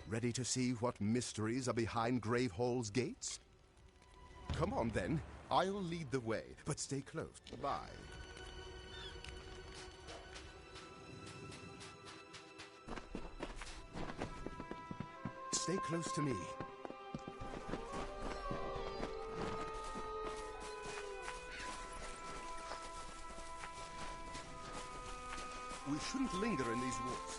Ready to see what mysteries are behind Gravehall's gates? Come on then, I'll lead the way, but stay close. Bye. Stay close to me. We shouldn't linger in these woods.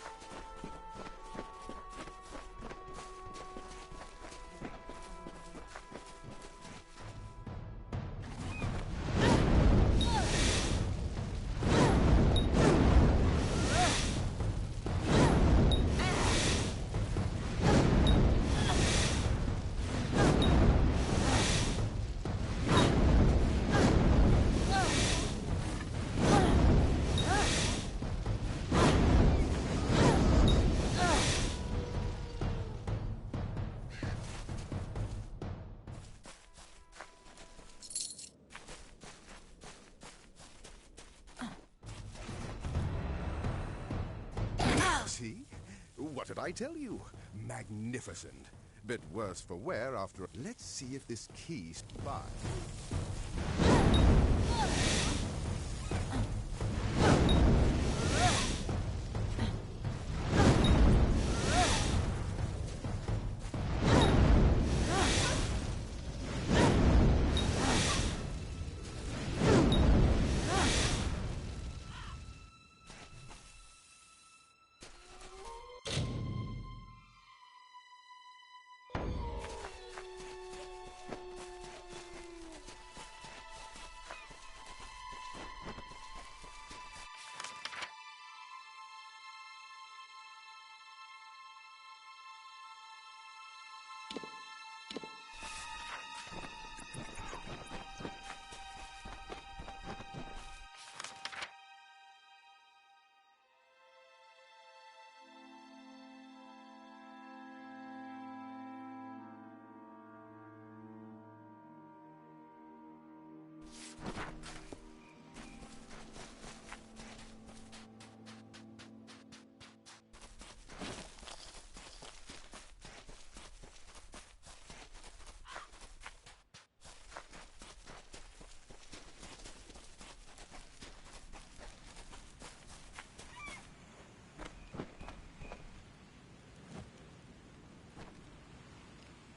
See? What did I tell you? Magnificent. Bit worse for wear after... Let's see if this key's by.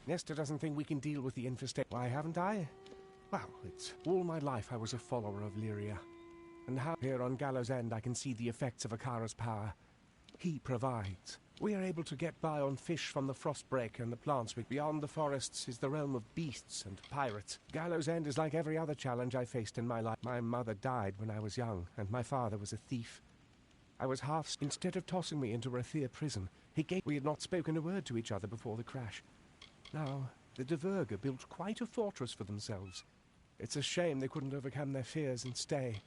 Nesta doesn't think we can deal with the infestation. Why haven't I? Well, it's all my life I was a follower of Lyria. And how here on Gallows End I can see the effects of Akara's power. He provides. We are able to get by on fish from the Frostbreak and the plants. Beyond the forests is the realm of beasts and pirates. Gallows End is like every other challenge I faced in my life. My mother died when I was young, and my father was a thief. I was half... Instead of tossing me into Rathir prison, we had not spoken a word to each other before the crash. Now, the Diverger built quite a fortress for themselves. It's a shame they couldn't overcome their fears and stay.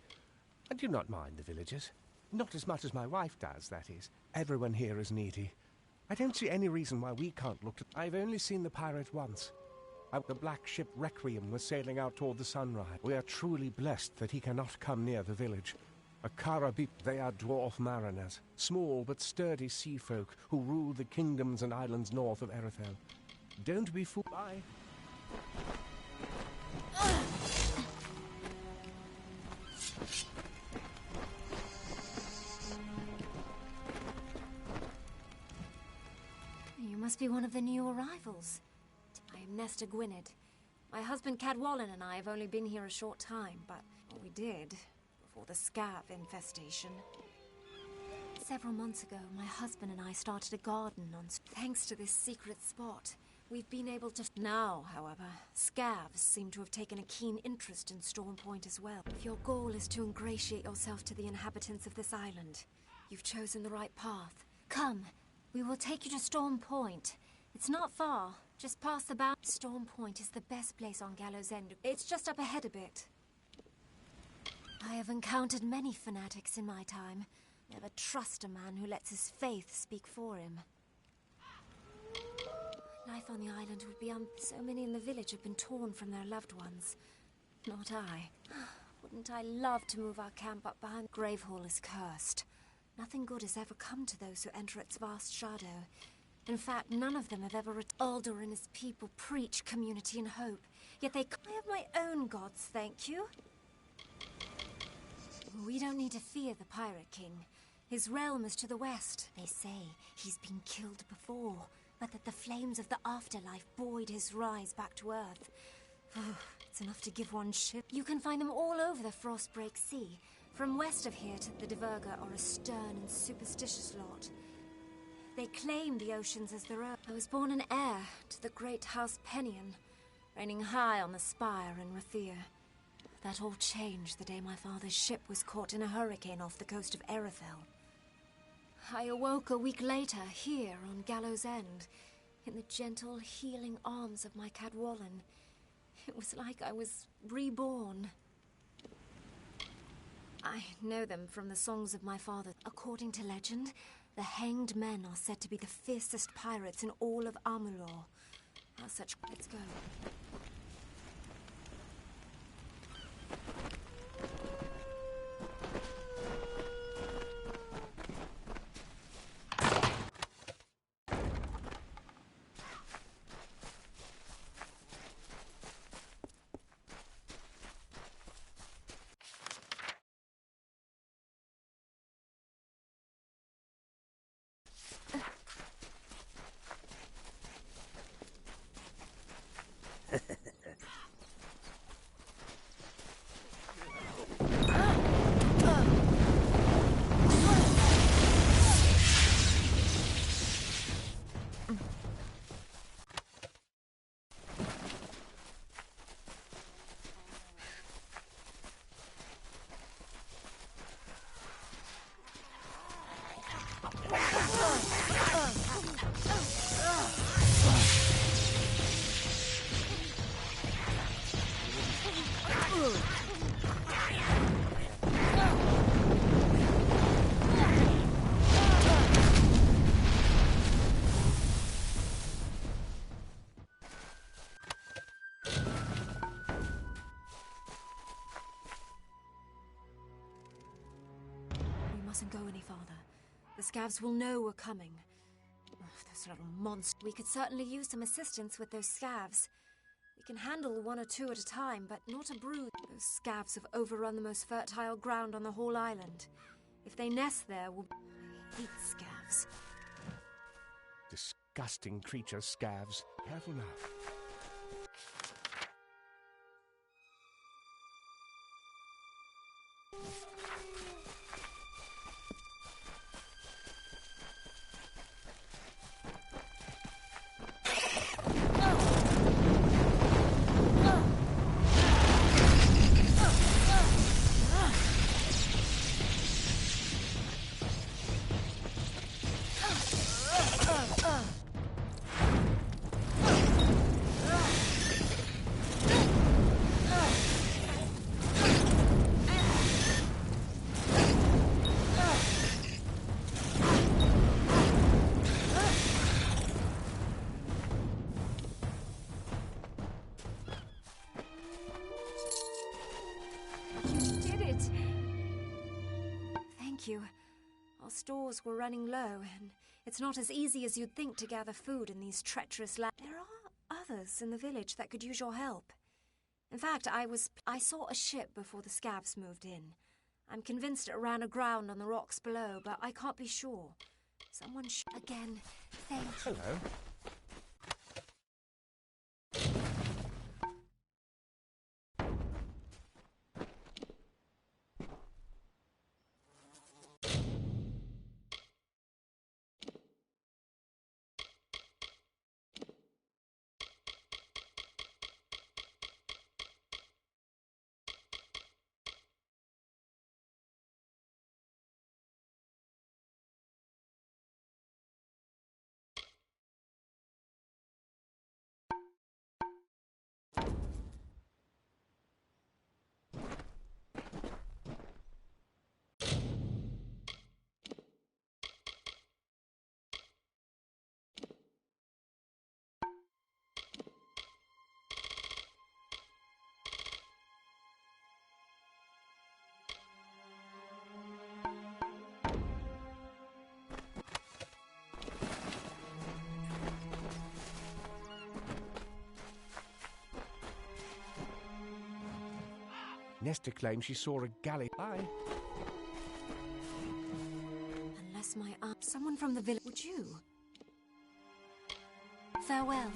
I do not mind the villagers. Not as much as my wife does, that is. Everyone here is needy. I don't see any reason why we can't look to... I've only seen the pirate once. The black ship Requiem was sailing out toward the sunrise. We are truly blessed that he cannot come near the village. Akara, they are dwarf mariners, small but sturdy sea folk who rule the kingdoms and islands north of Erethel. Don't be fooled. Bye. You must be one of the new arrivals. I am Nesta Gwynedd. My husband Cadwallon and I have only been here a short time, but we did before the scav infestation. Several months ago, my husband and I started a garden on... Thanks to this secret spot, we've been able to... Now, however, scavs seem to have taken a keen interest in Storm Point as well. If your goal is to ingratiate yourself to the inhabitants of this island, you've chosen the right path. Come, we will take you to Storm Point. It's not far, just past the bound. Storm Point is the best place on Gallows End. It's just up ahead a bit. I have encountered many fanatics in my time. Never trust a man who lets his faith speak for him. Life on the island would be so many in the village have been torn from their loved ones. Not I. Wouldn't I love to move our camp up behind... Gravehall is cursed. Nothing good has ever come to those who enter its vast shadow. In fact, none of them have ever Alder and his people preach community and hope. Yet I have my own gods, thank you. We don't need to fear the Pirate King. His realm is to the west. They say he's been killed before, but that the flames of the afterlife buoyed his rise back to Earth. It's enough to give one ship. You can find them all over the Frostbreak Sea. From west of here to the Diverga are a stern and superstitious lot. They claim the oceans as their own. I was born an heir to the great House Penion, reigning high on the spire in Rathir. That all changed the day my father's ship was caught in a hurricane off the coast of Erethel. I awoke a week later, here on Gallows End, in the gentle, healing arms of my Cadwallon. It was like I was reborn. I know them from the songs of my father. According to legend, the Hanged Men are said to be the fiercest pirates in all of Amalur. As such, let's go. Mustn't go any farther. The scavs will know we're coming. Those little monsters. We could certainly use some assistance with those scavs. We can handle one or two at a time, but not a brood. Those scavs have overrun the most fertile ground on the whole island. If they nest there, we'll... I hate scavs. Disgusting creatures, scavs. Careful now. You. Our stores were running low, and it's not as easy as you'd think to gather food in these treacherous lands. There are others in the village that could use your help. In fact, I saw a ship before the scavs moved in. I'm convinced it ran aground on the rocks below, but I can't be sure. Someone again, thank you. Hello. Nesta claims she saw a galley. Bye. Unless my aunt... Someone from the village... Would you? Farewell.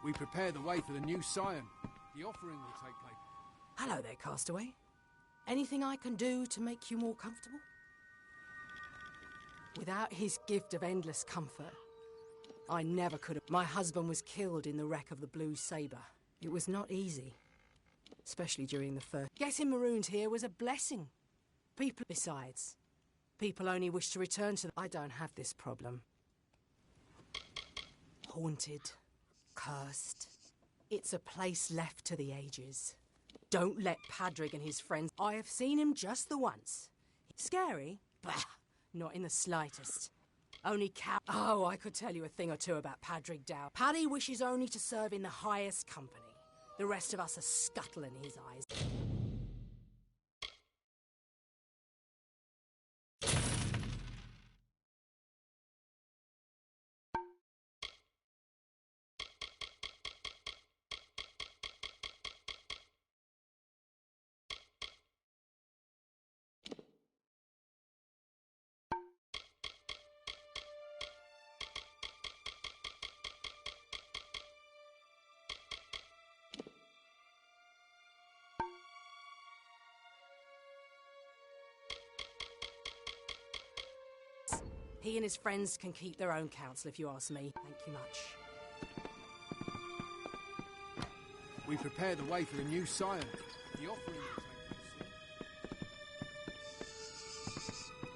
We prepare the way for the new scion. The offering will take place. Hello there, Castaway. Anything I can do to make you more comfortable? Without his gift of endless comfort, I never could have. My husband was killed in the wreck of the Blue Sabre. It was not easy, especially during the first. Getting marooned here was a blessing. Besides, people only wish to return to. I don't have this problem. Haunted, cursed. It's a place left to the ages. Don't let Padrig and his friends. I have seen him just the once. Scary? Bah, not in the slightest. Only cow. Oh, I could tell you a thing or two about Padrig Dow. Paddy wishes only to serve in the highest company. The rest of us are scuttle in his eyes. He and his friends can keep their own counsel, if you ask me. Thank you much. We prepare the way for the new scion. The offering will take place soon.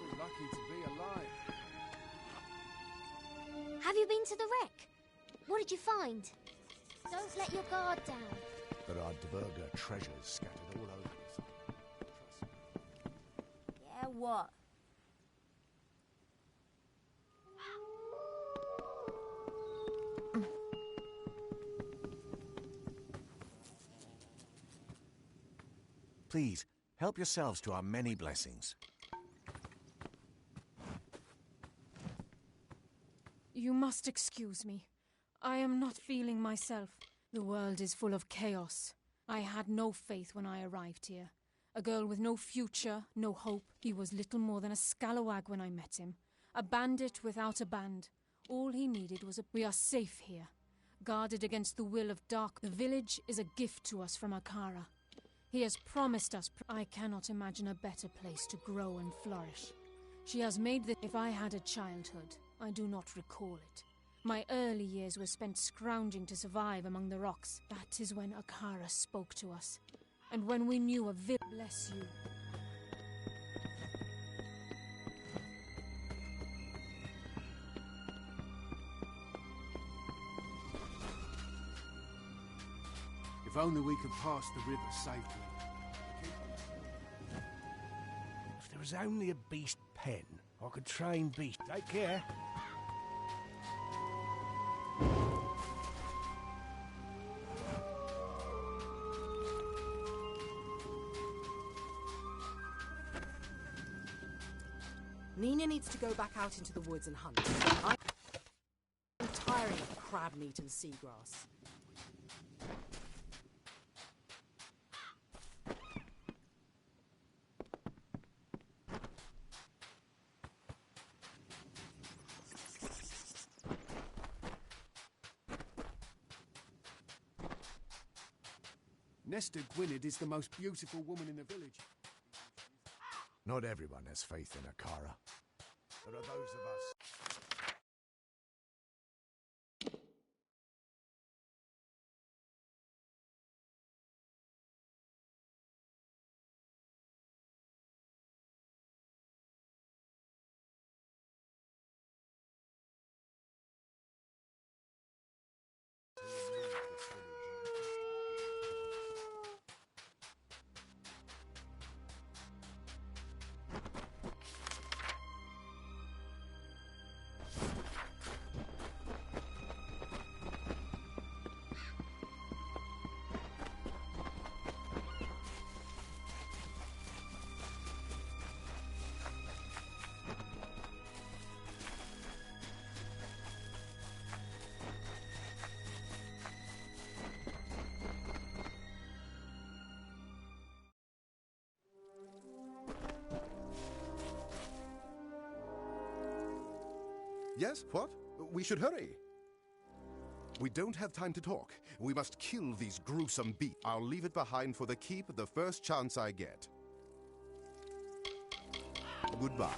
We're lucky to be alive. Have you been to the wreck? What did you find? Don't let your guard down. There are Dverga treasures scattered all over. Yeah, what? Please, help yourselves to our many blessings. You must excuse me. I am not feeling myself. The world is full of chaos. I had no faith when I arrived here. A girl with no future, no hope. He was little more than a scalawag when I met him. A bandit without a band. All he needed was a... We are safe here, guarded against the will of dark. The village is a gift to us from Akara. He has promised us... I cannot imagine a better place to grow and flourish. She has made the... If I had a childhood, I do not recall it. My early years were spent scrounging to survive among the rocks. That is when Akara spoke to us. And when we knew a village... Bless you. If only we could pass the river safely. If there was only a beast pen, I could train beast. Take care. Nina needs to go back out into the woods and hunt. I'm tiring of crab meat and seagrass. Nesta Gwynedd is the most beautiful woman in the village. Not everyone has faith in Akara. There are those of us... Yes, what? We should hurry. We don't have time to talk. We must kill these gruesome beasts. I'll leave it behind for the keep the first chance I get. Goodbye.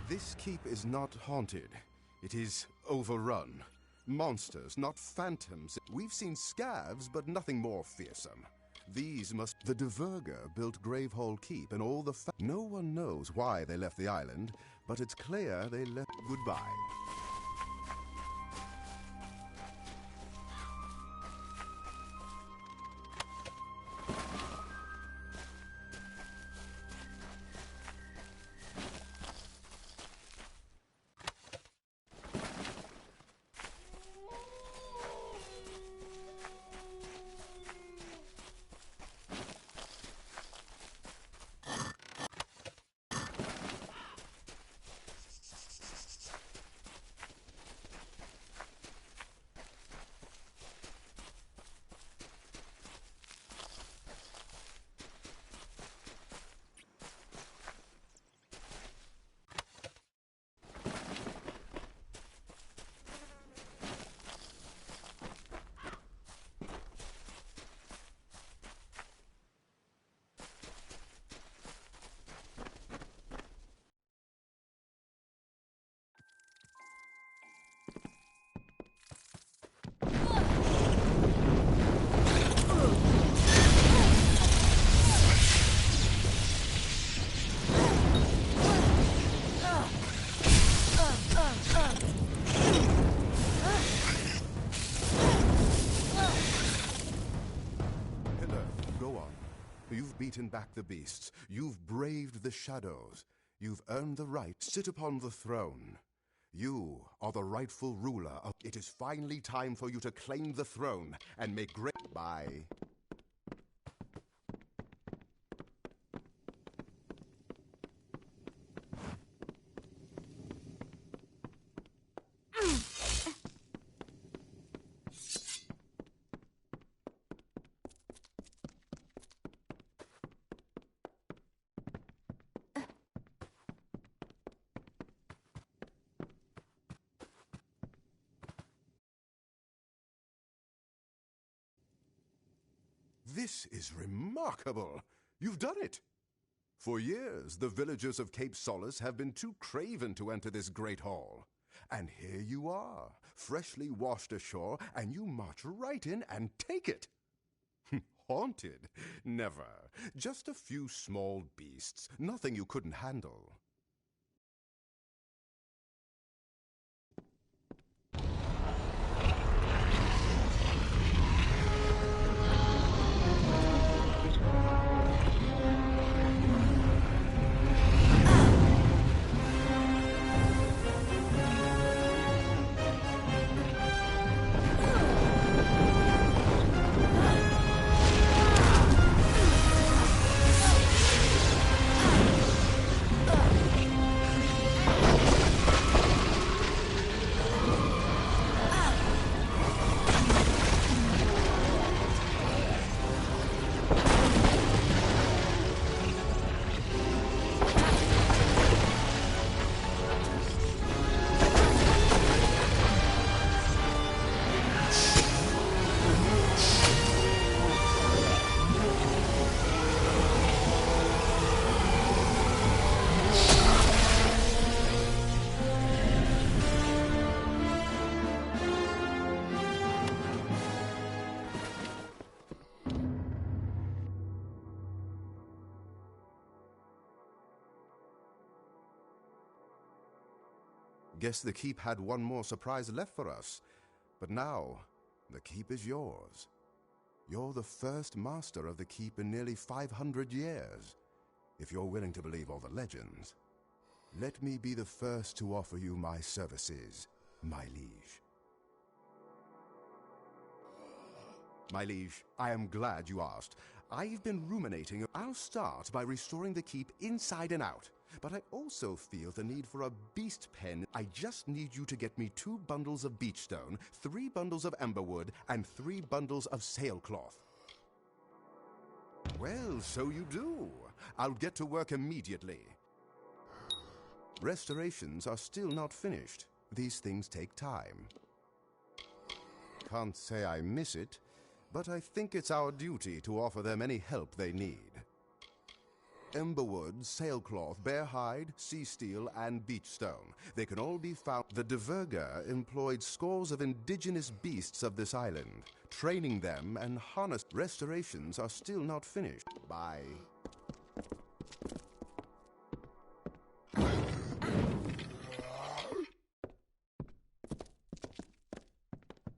This keep is not haunted. It is overrun. Monsters, not phantoms. We've seen scavs, but nothing more fearsome. These must... The Diverger built Gravehall Keep and all the... No one knows why they left the island, but it's clear they left... Goodbye. You've beaten back the beasts. You've braved the shadows. You've earned the right to sit upon the throne. You are the rightful ruler of... It is finally time for you to claim the throne and make great... Bye. This is remarkable. You've done it. For years, the villagers of Cape Solace have been too craven to enter this great hall. And here you are, freshly washed ashore, and you march right in and take it. Haunted? Never. Just a few small beasts, nothing you couldn't handle. Guess the keep had one more surprise left for us. But now, the keep is yours. You're the first master of the keep in nearly 500 years, if you're willing to believe all the legends. Let me be the first to offer you my services, my liege. My liege, I am glad you asked. I've been ruminating. I'll start by restoring the keep inside and out. But I also feel the need for a beast pen. I just need you to get me 2 bundles of beachstone, 3 bundles of emberwood, and 3 bundles of sailcloth. Well, so you do. I'll get to work immediately. Restorations are still not finished. These things take time. Can't say I miss it, but I think it's our duty to offer them any help they need. Emberwood, sailcloth, bear hide, sea steel, and beachstone. They can all be found. The Diverger employed scores of indigenous beasts of this island, training them and harness. Restorations are still not finished. Bye.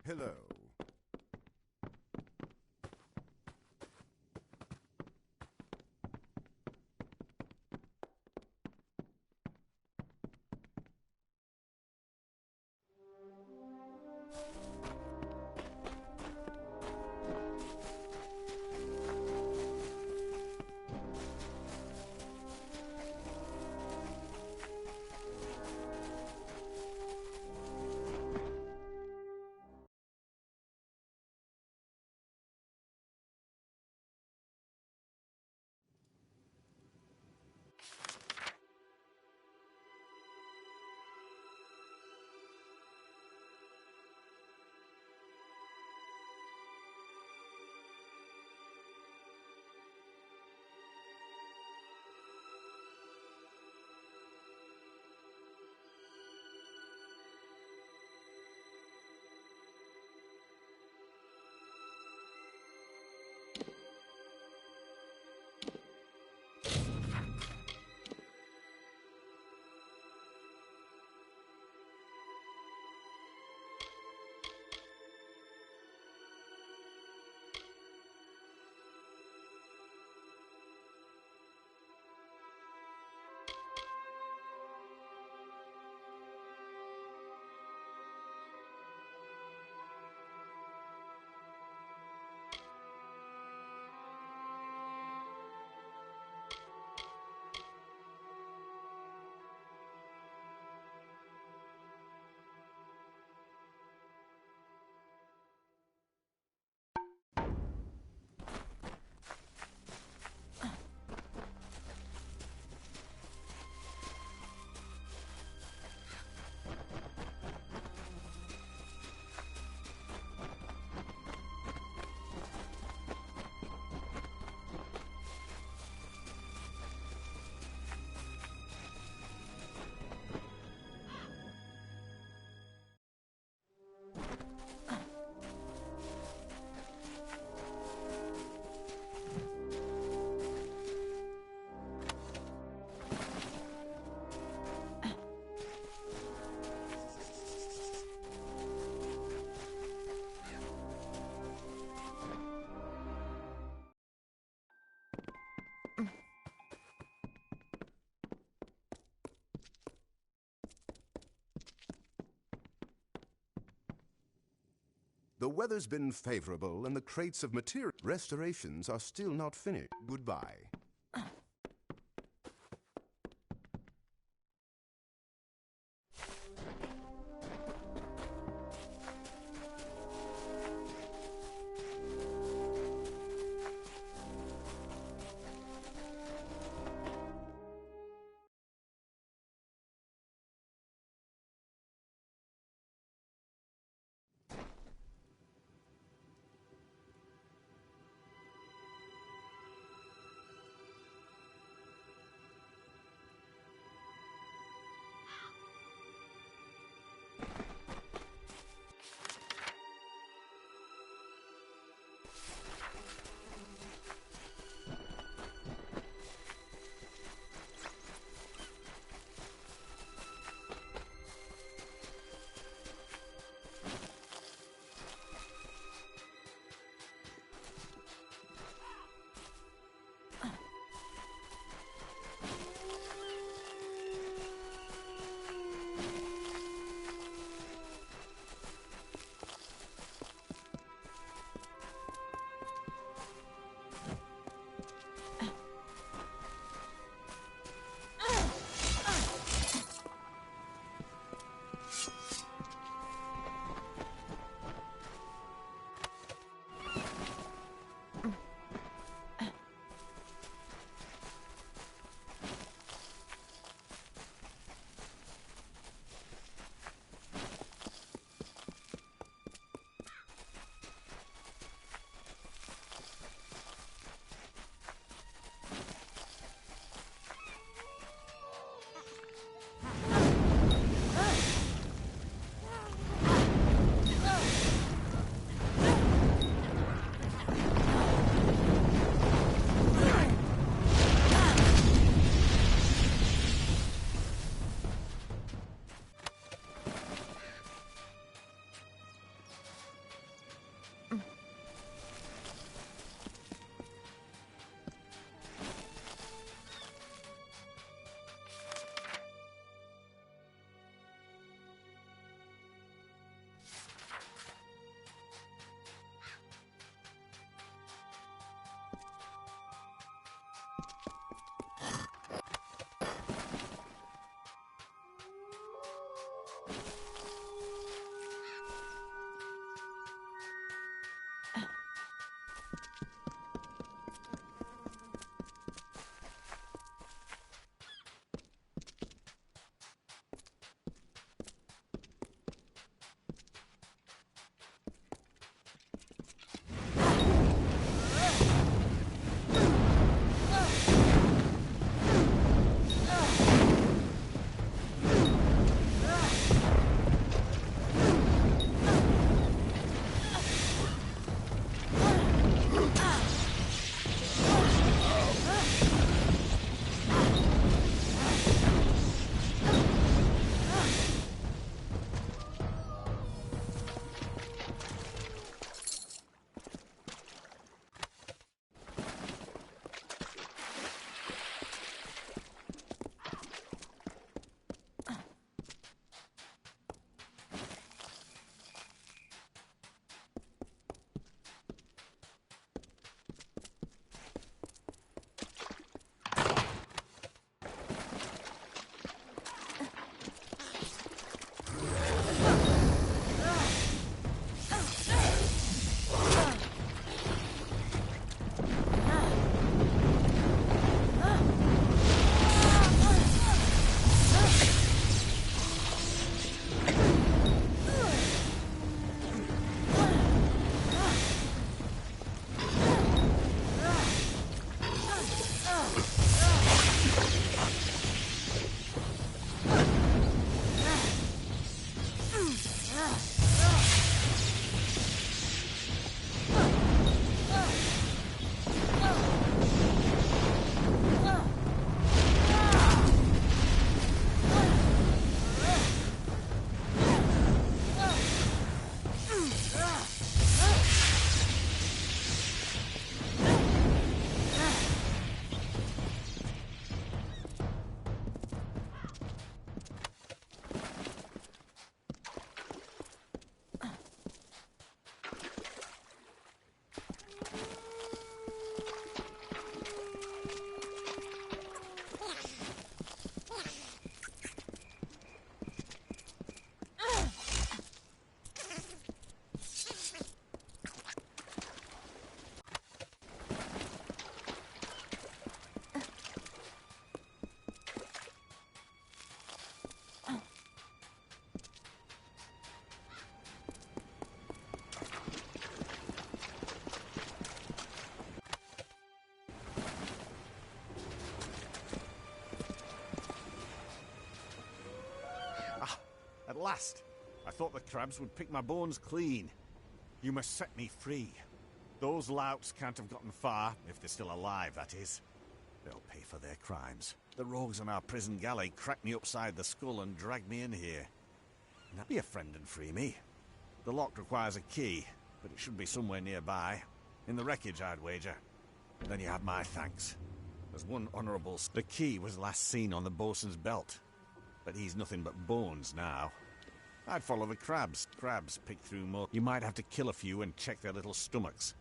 Hello. The weather's been favorable and the crates of material restorations are still not finished. Goodbye. last. I thought the crabs would pick my bones clean. You must set me free. Those louts can't have gotten far, if they're still alive, that is. They'll pay for their crimes. The rogues on our prison galley cracked me upside the skull and dragged me in here. Now be a friend and free me. The lock requires a key, but it should be somewhere nearby. In the wreckage, I'd wager. Then you have my thanks. There's one honourable... The key was last seen on the bosun's belt, but he's nothing but bones now. I'd follow the crabs. Crabs pick through more. You might have to kill a few and check their little stomachs.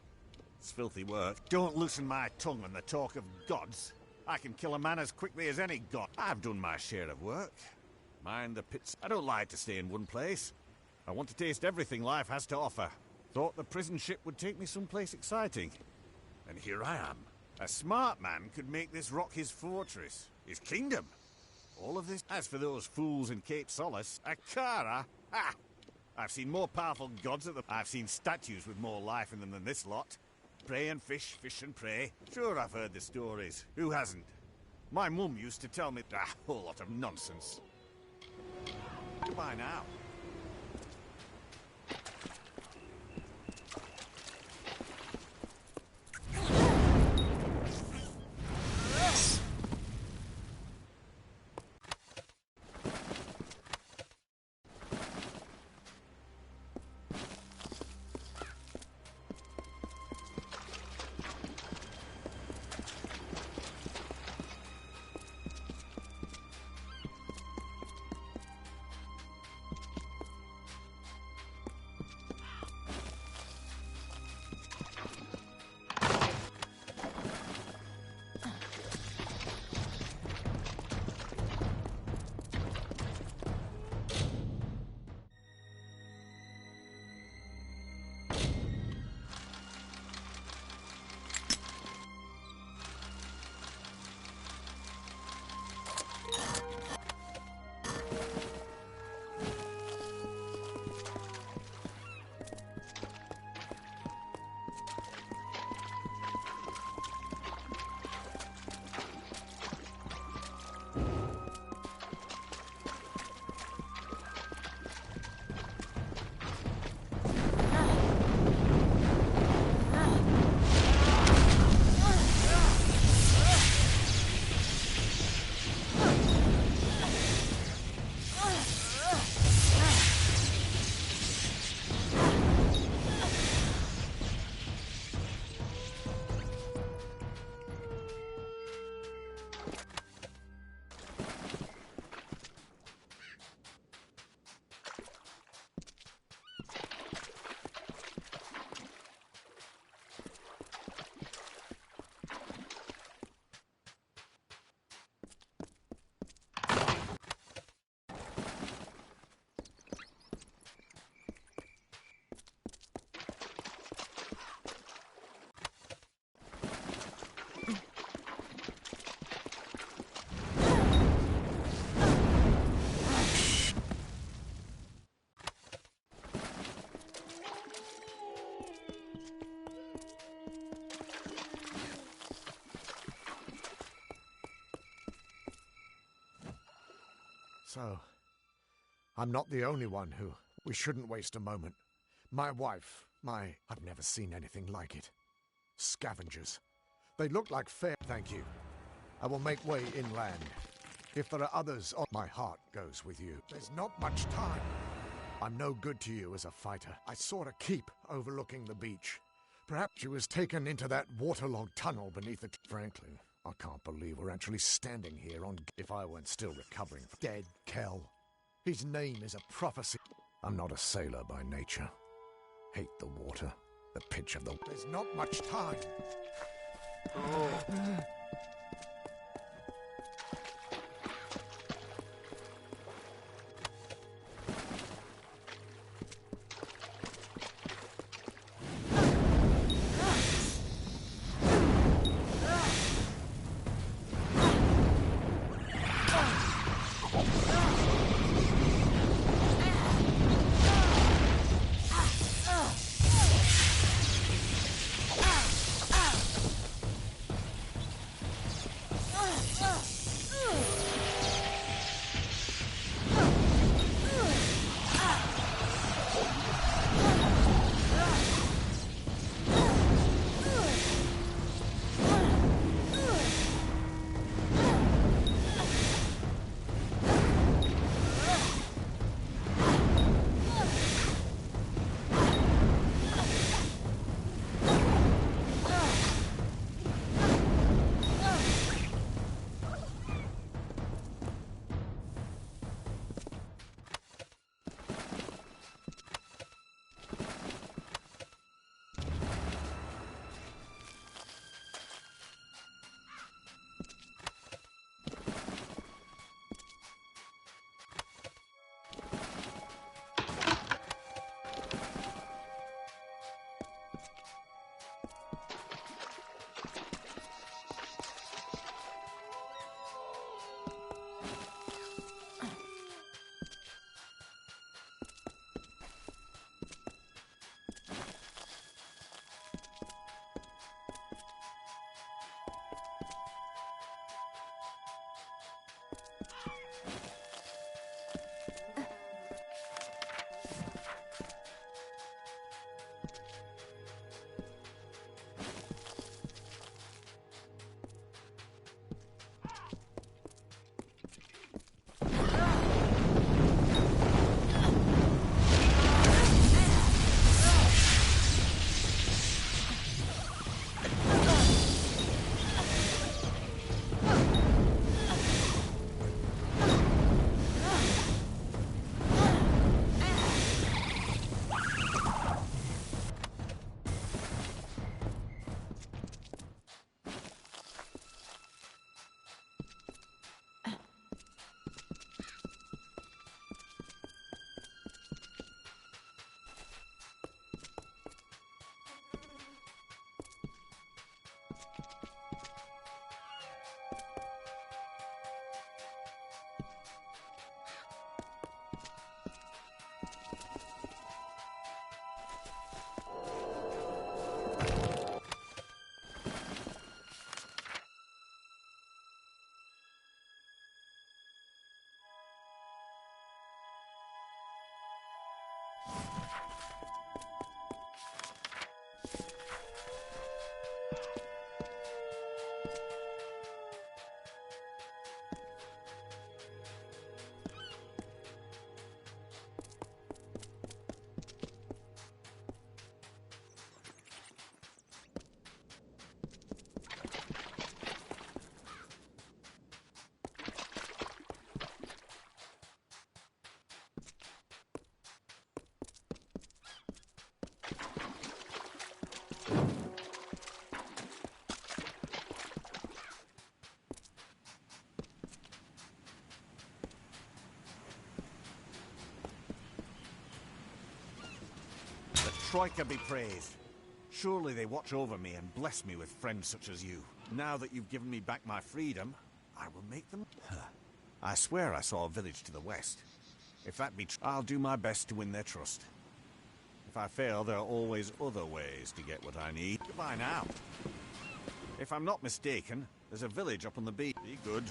It's filthy work. Don't loosen my tongue on the talk of gods. I can kill a man as quickly as any god. I've done my share of work. Mind the pits. I don't like to stay in one place. I want to taste everything life has to offer. Thought the prison ship would take me someplace exciting. And here I am. A smart man could make this rock his fortress, his kingdom. All of this. As for those fools in Cape Solace, Akara, ha! I've seen more powerful gods at the... I've seen statues with more life in them than this lot. Prey and fish, fish and prey. Sure, I've heard the stories. Who hasn't? My mum used to tell me a whole lot of nonsense. Goodbye now. So, I'm not the only one who... We shouldn't waste a moment. My wife, I've never seen anything like it. Scavengers. They look like fair... Thank you. I will make way inland. If there are others, my heart goes with you. There's not much time. I'm no good to you as a fighter. I sought a keep overlooking the beach. Perhaps she was taken into that waterlogged tunnel beneath it. Frankly, I can't believe we're actually standing here on... If I weren't still recovering from... Dead Kel. His name is a prophecy. I'm not a sailor by nature. Hate the water, the pitch of the... There's not much time. Oh. Troika be praised. Surely they watch over me and bless me with friends such as you. Now that you've given me back my freedom, I will make them... I swear I saw a village to the west. If that be true, I'll do my best to win their trust. If I fail, there are always other ways to get what I need. Goodbye now. If I'm not mistaken, there's a village up on the beach. Be good.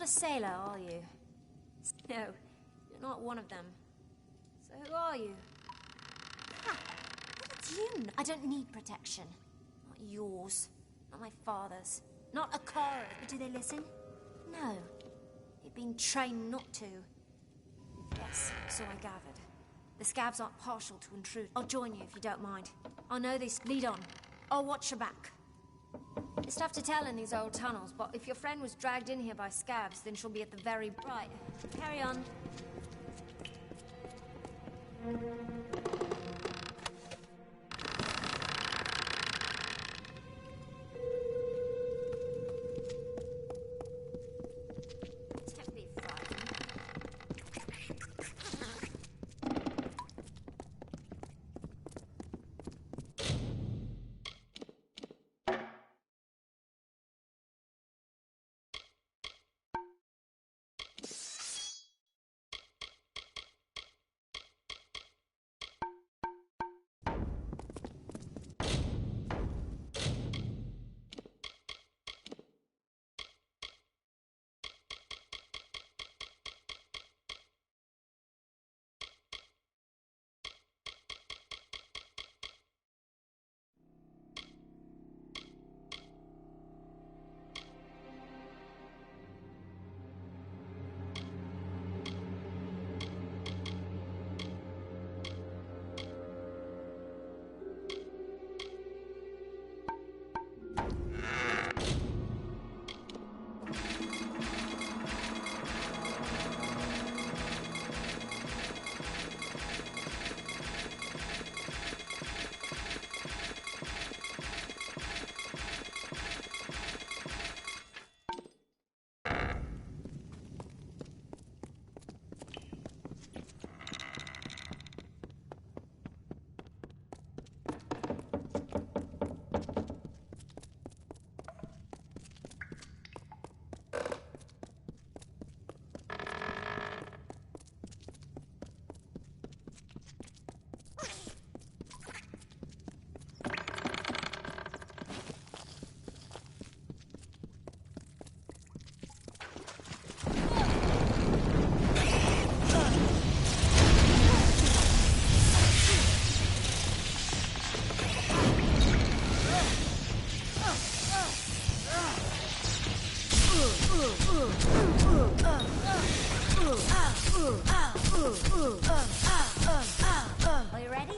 not a sailor, are you? No, you're not one of them. So who are you? Ha! What do you know? I don't need protection. Not yours. Not my father's. Not Akara's. But do they listen? No. They've been trained not to. Yes, so I gathered. The scabs aren't partial to intrude. I'll join you if you don't mind. I'll know this. Lead on. I'll watch your back. It's tough to tell in these old tunnels, but if your friend was dragged in here by scabs, then she'll be at the very... Right. Carry on. Don't be frightened. Are you ready?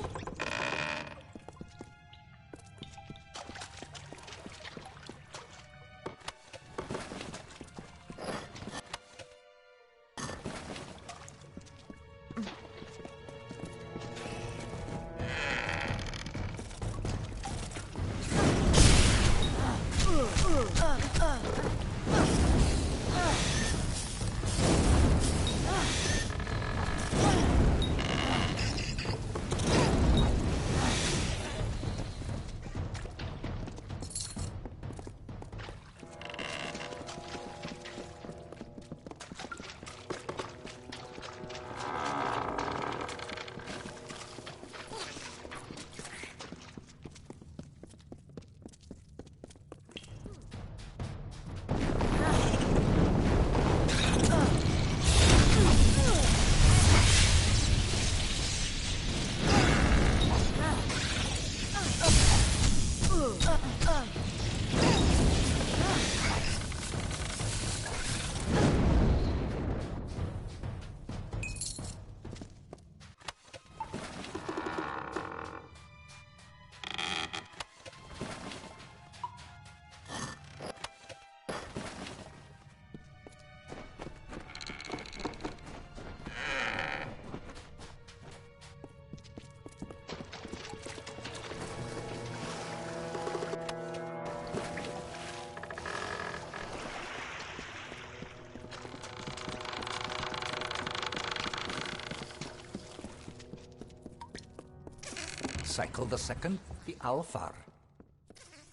Cycle the second, the Alfar.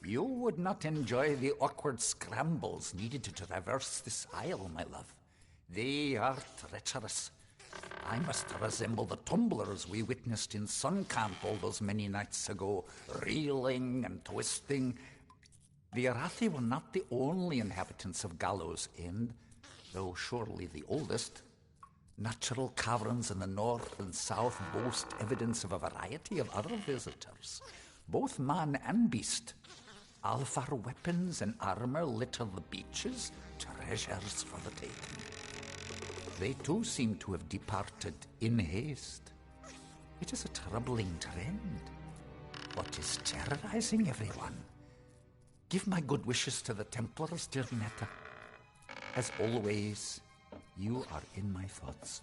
You would not enjoy the awkward scrambles needed to traverse this isle, my love. They are treacherous. I must resemble the tumblers we witnessed in Sun Camp all those many nights ago, reeling and twisting. The Arathi were not the only inhabitants of Gallows End. though surely the oldest. Natural caverns in the north and south boast evidence of a variety of other visitors, both man and beast. Alfar weapons and armor litter the beaches, treasures for the taking. They too seem to have departed in haste. It is a troubling trend. What is terrorizing everyone? Give my good wishes to the Templars, dear Netta. As always, you are in my thoughts.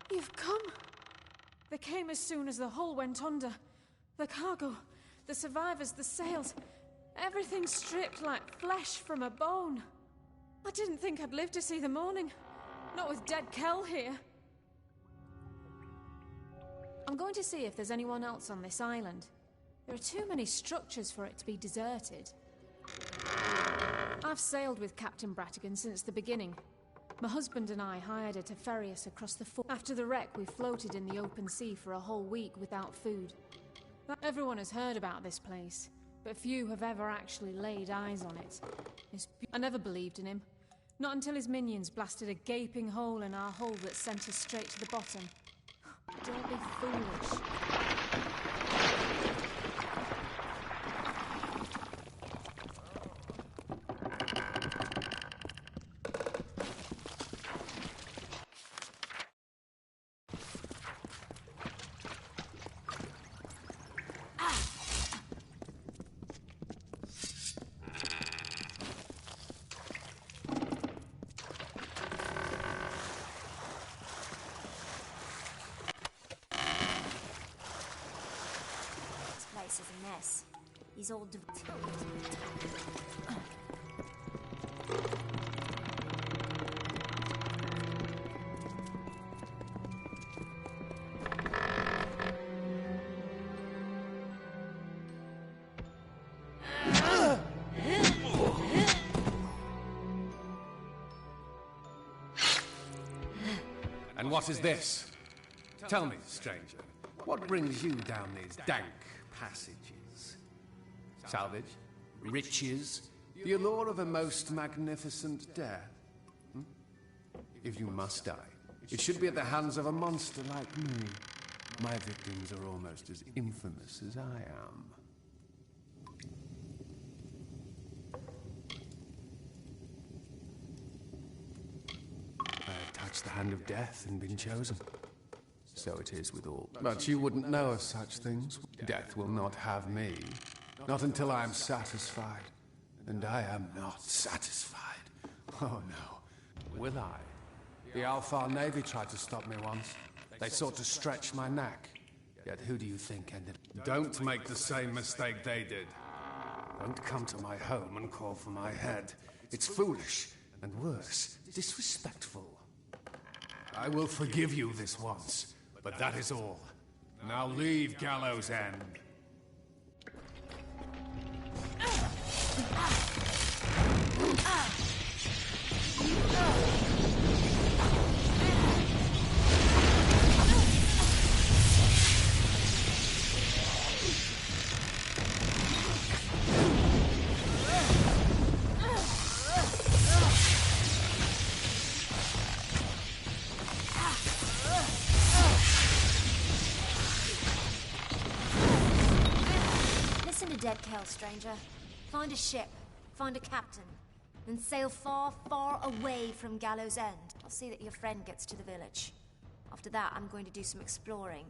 You've come. They came as soon as the hull went under. The cargo, the survivors, the sails, everything stripped like flesh from a bone. I didn't think I'd live to see the morning. Not with dead Kel here. I'm going to see if there's anyone else on this island. There are too many structures for it to be deserted. I've sailed with Captain Bratigan since the beginning. My husband and I hired her to ferry us across the fort. After the wreck, we floated in the open sea for a whole week without food. Everyone has heard about this place, but few have ever actually laid eyes on it. I never believed in him. Not until his minions blasted a gaping hole in our hull that sent us straight to the bottom. Don't be foolish. Is a mess. He's all And what is this? Tell me, stranger, what brings you down these dank passages? Salvage? Riches? The allure of a most magnificent death? If you must die, it should be at the hands of a monster like me. My victims are almost as infamous as I am. I have touched the hand of death and been chosen. So it is with all. But you wouldn't know of such things. Death will not have me. Not until I am satisfied. And I am not satisfied. Oh no. Will I? The Alfar Navy tried to stop me once. They sought to stretch my neck. Yet who do you think ended? Don't make the same mistake they did. Don't come to my home and call for my head. It's foolish, and worse, disrespectful. I will forgive you this once, but that is all. Now leave Gallows End. Listen to Dead Kel, stranger. Find a ship, find a captain, then sail far, far away from Gallows End. I'll see that your friend gets to the village. After that, I'm going to do some exploring.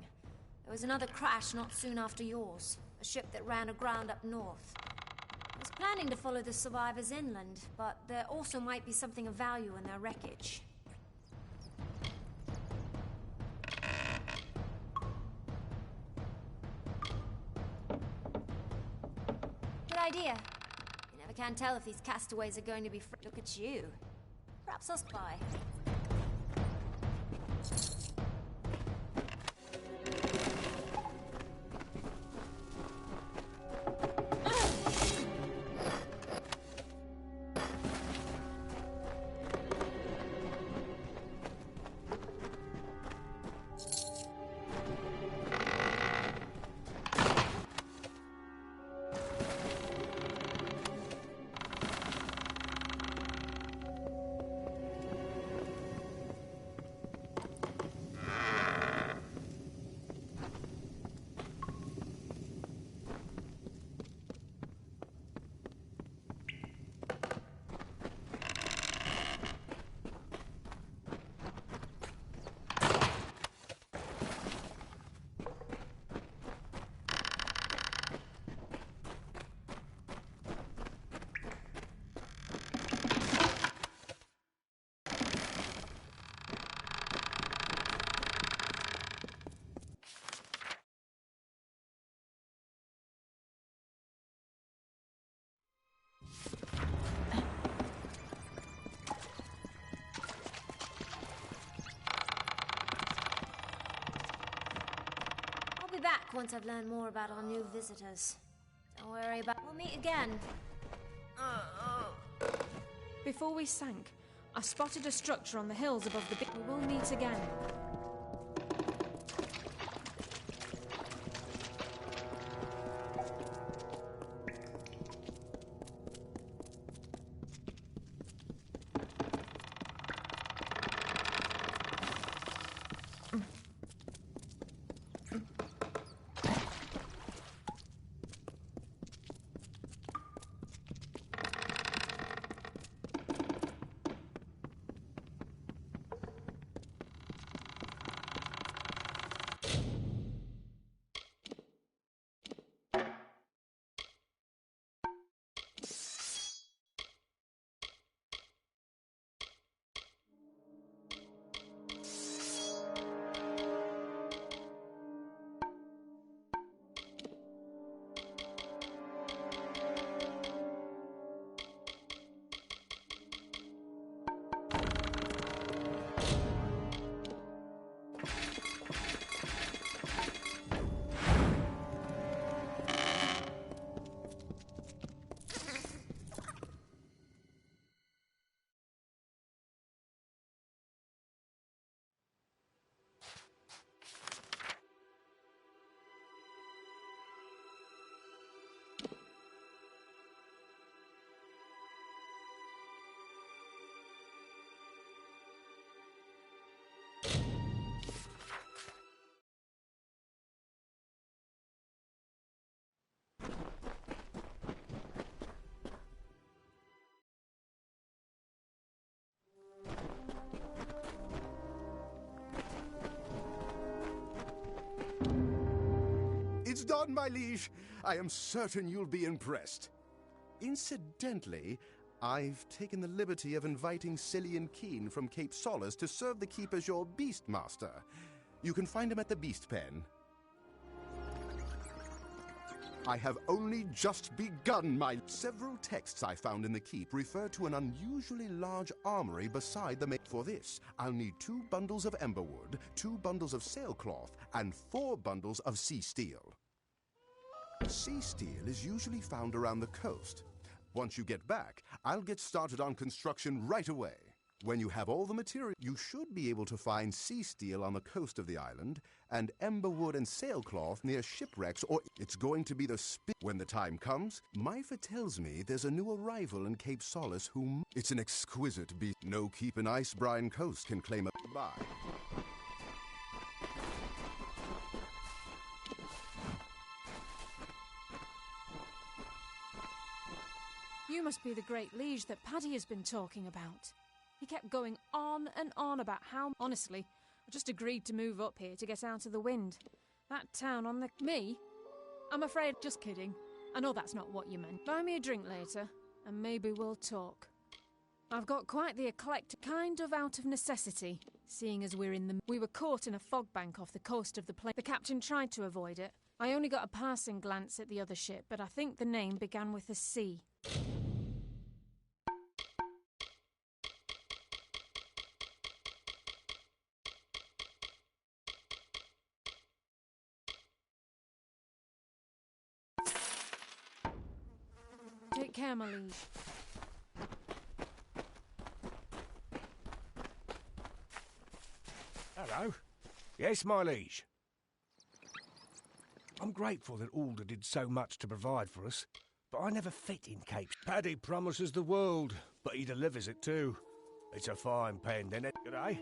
There was another crash not soon after yours. A ship that ran aground up north. I was planning to follow the survivors inland, but there also might be something of value in their wreckage. Good idea. You never can tell if these castaways are going to be Look at you. Perhaps I'll spy. I'll be back once I've learned more about our new visitors. Don't worry about... We'll meet again. Before we sank, I spotted a structure on the hills above the beach. We will meet again. It's done, my liege. I am certain you'll be impressed. Incidentally, I've taken the liberty of inviting Cillian Keen from Cape Solace to serve the keep as your beastmaster. You can find him at the Beast Pen. I have only just begun my... Several texts I found in the keep refer to an unusually large armory beside the... For this, I'll need 2 bundles of emberwood, 2 bundles of sailcloth, and 4 bundles of sea steel. Sea steel is usually found around the coast. Once you get back, I'll get started on construction right away. When you have all the material, you should be able to find sea steel on the coast of the island, and emberwood and sailcloth near shipwrecks, or it's going to be the When the time comes, Myfa tells me there's a new arrival in Cape Solace whom... It's an exquisite beast. No keep in Icebrine Coast can claim a... Bye. You must be the great liege that Paddy has been talking about. He kept going on and on about how... Honestly, I just agreed to move up here to get out of the wind. That town on the... Me? I'm afraid... Just kidding. I know that's not what you meant. Buy me a drink later, and maybe we'll talk. I've got quite the eclectic kind of out of necessity, seeing as we're in the... We were caught in a fog bank off the coast of the plain. The captain tried to avoid it. I only got a passing glance at the other ship, but I think the name began with a C. Take care, my liege. Hello. Yes, my liege. I'm grateful that Alder did so much to provide for us, but I never fit in Cape. Paddy promises the world, but he delivers it too. It's a fine pen, isn't it? G'day.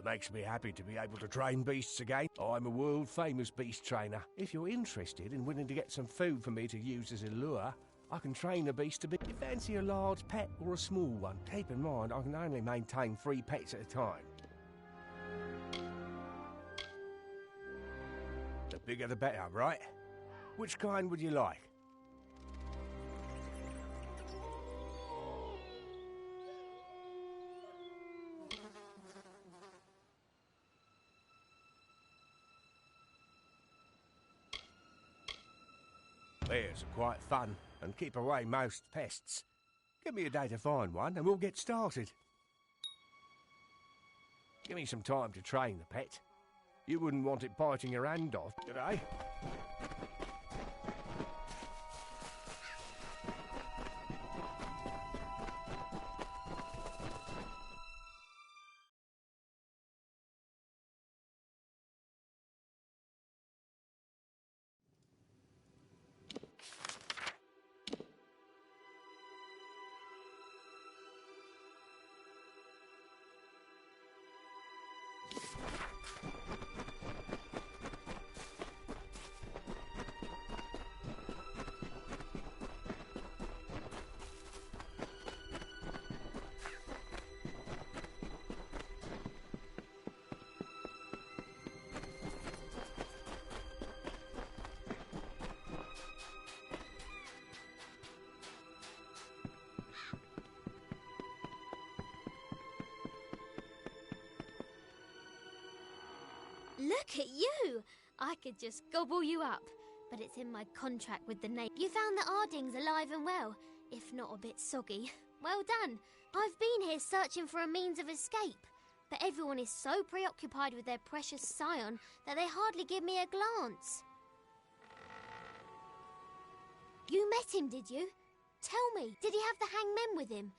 It makes me happy to be able to train beasts again. I'm a world-famous beast trainer. If you're interested and willing to get some food for me to use as a lure, I can train a beast a bit. You fancy a large pet or a small one? Keep in mind, I can only maintain 3 pets at a time. The bigger the better, right? Which kind would you like? Bears are quite fun and keep away most pests. Give me a day to find one and we'll get started. Give me some time to train the pet. You wouldn't want it biting your hand off, would I? Look at you! I could just gobble you up, but it's in my contract with the name. You found the Ardings alive and well, if not a bit soggy. Well done. I've been here searching for a means of escape, but everyone is so preoccupied with their precious scion that they hardly give me a glance. You met him, did you? Tell me, did he have the hangmen with him?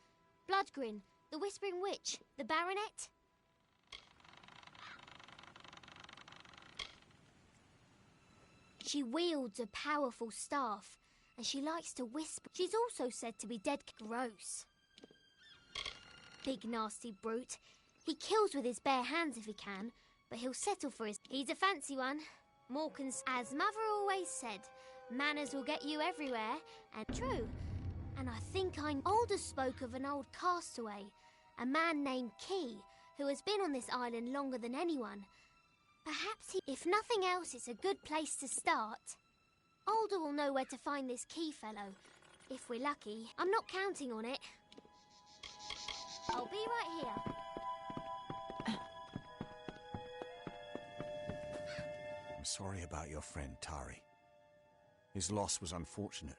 Bloodgrin, the Whispering Witch, the Baronet? She wields a powerful staff, and she likes to whisper. She's also said to be dead. Gross. Big nasty brute. He kills with his bare hands if he can, but he'll settle for his... He's a fancy one. Morkan's, as Mother always said, manners will get you everywhere, and true. And I think Alder spoke of an old castaway, a man named Key, who has been on this island longer than anyone. Perhaps if nothing else, it's a good place to start. Alder will know where to find this Key fellow. If we're lucky. I'm not counting on it. I'll be right here. I'm sorry about your friend, Tari. His loss was unfortunate.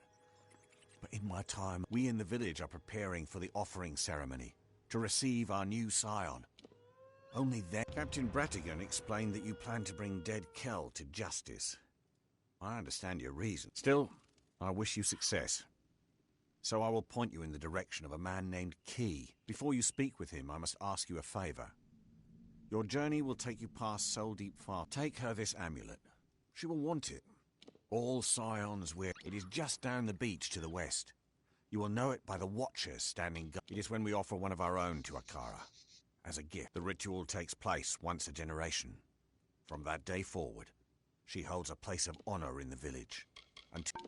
But in my time, we in the village are preparing for the offering ceremony to receive our new scion. Only then, Captain Bratigan explained that you plan to bring dead Kell to justice. I understand your reason. Still, I wish you success. So I will point you in the direction of a man named Key. Before you speak with him, I must ask you a favor. Your journey will take you past Soul Deep Far. Take her this amulet. She will want it. All scions wear it. Is just down the beach to the west. You will know it by the Watchers standing guard. It is when we offer one of our own to Akara. As a gift, the ritual takes place once a generation. From that day forward, she holds a place of honor in the village. Until...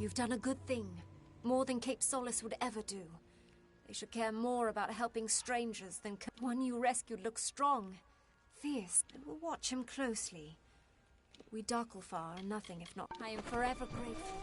You've done a good thing. More than Cape Solace would ever do. They should care more about helping strangers than... One you rescued looks strong. Fierce. We'll watch him closely. We Darklfar are nothing if not... I am forever grateful.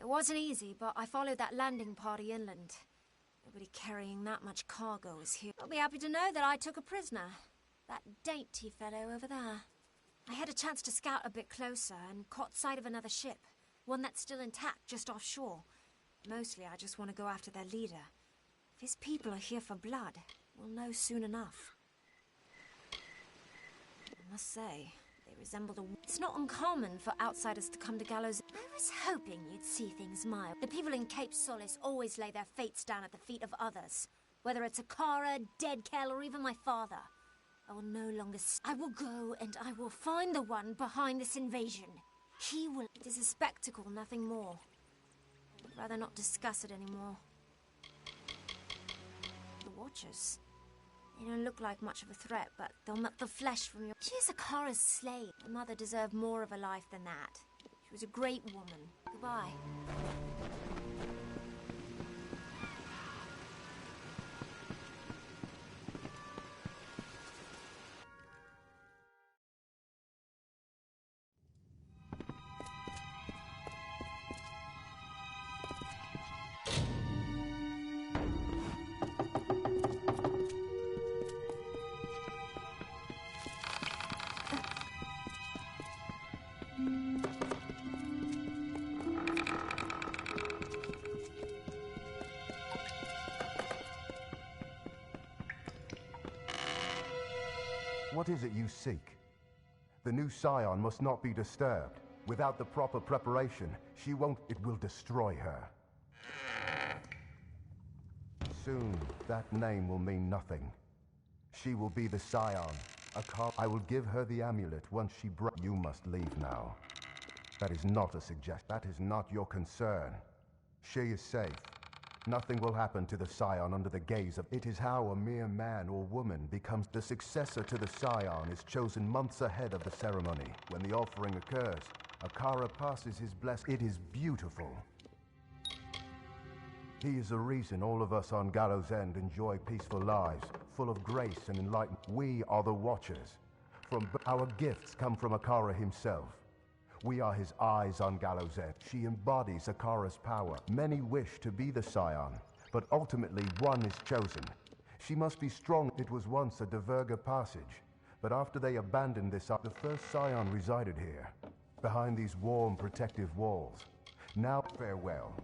It wasn't easy, but I followed that landing party inland. Nobody carrying that much cargo is here. I'll be happy to know that I took a prisoner. That dainty fellow over there. I had a chance to scout a bit closer and caught sight of another ship. One that's still intact just offshore. Mostly I just want to go after their leader. If his people are here for blood, we'll know soon enough. I must say, they resemble the... It's not uncommon for outsiders to come to Gallows. I was hoping you'd see things mild. The people in Cape Solace always lay their fates down at the feet of others. Whether it's a Kara, Deadkel, or even my father. I will no longer... I will go and I will find the one behind this invasion. He will... It is a spectacle, nothing more. I'd rather not discuss it anymore. The Watchers. They don't look like much of a threat, but they'll milk the flesh from your... She is a Kara's slave. My mother deserved more of a life than that. She was a great woman. Goodbye. What is it you seek? The new Scion must not be disturbed. Without the proper preparation, she won't... It will destroy her. Soon, that name will mean nothing. She will be the Scion. I will give her the amulet once she You must leave now. That is not a suggestion. That is not your concern. She is safe. Nothing will happen to the Scion under the gaze of... It is how a mere man or woman becomes the successor to the Scion is chosen months ahead of the ceremony. When the offering occurs, Akara passes his blessing. It is beautiful. He is the reason all of us on Gallows End enjoy peaceful lives, full of grace and enlightenment. We are the Watchers. Our gifts come from Akara himself. We are his eyes on Gallows End. She embodies Akara's power. Many wish to be the Scion, but ultimately one is chosen. She must be strong. It was once a Diverga passage, but after they abandoned this, the first Scion resided here, behind these warm, protective walls. Now, farewell.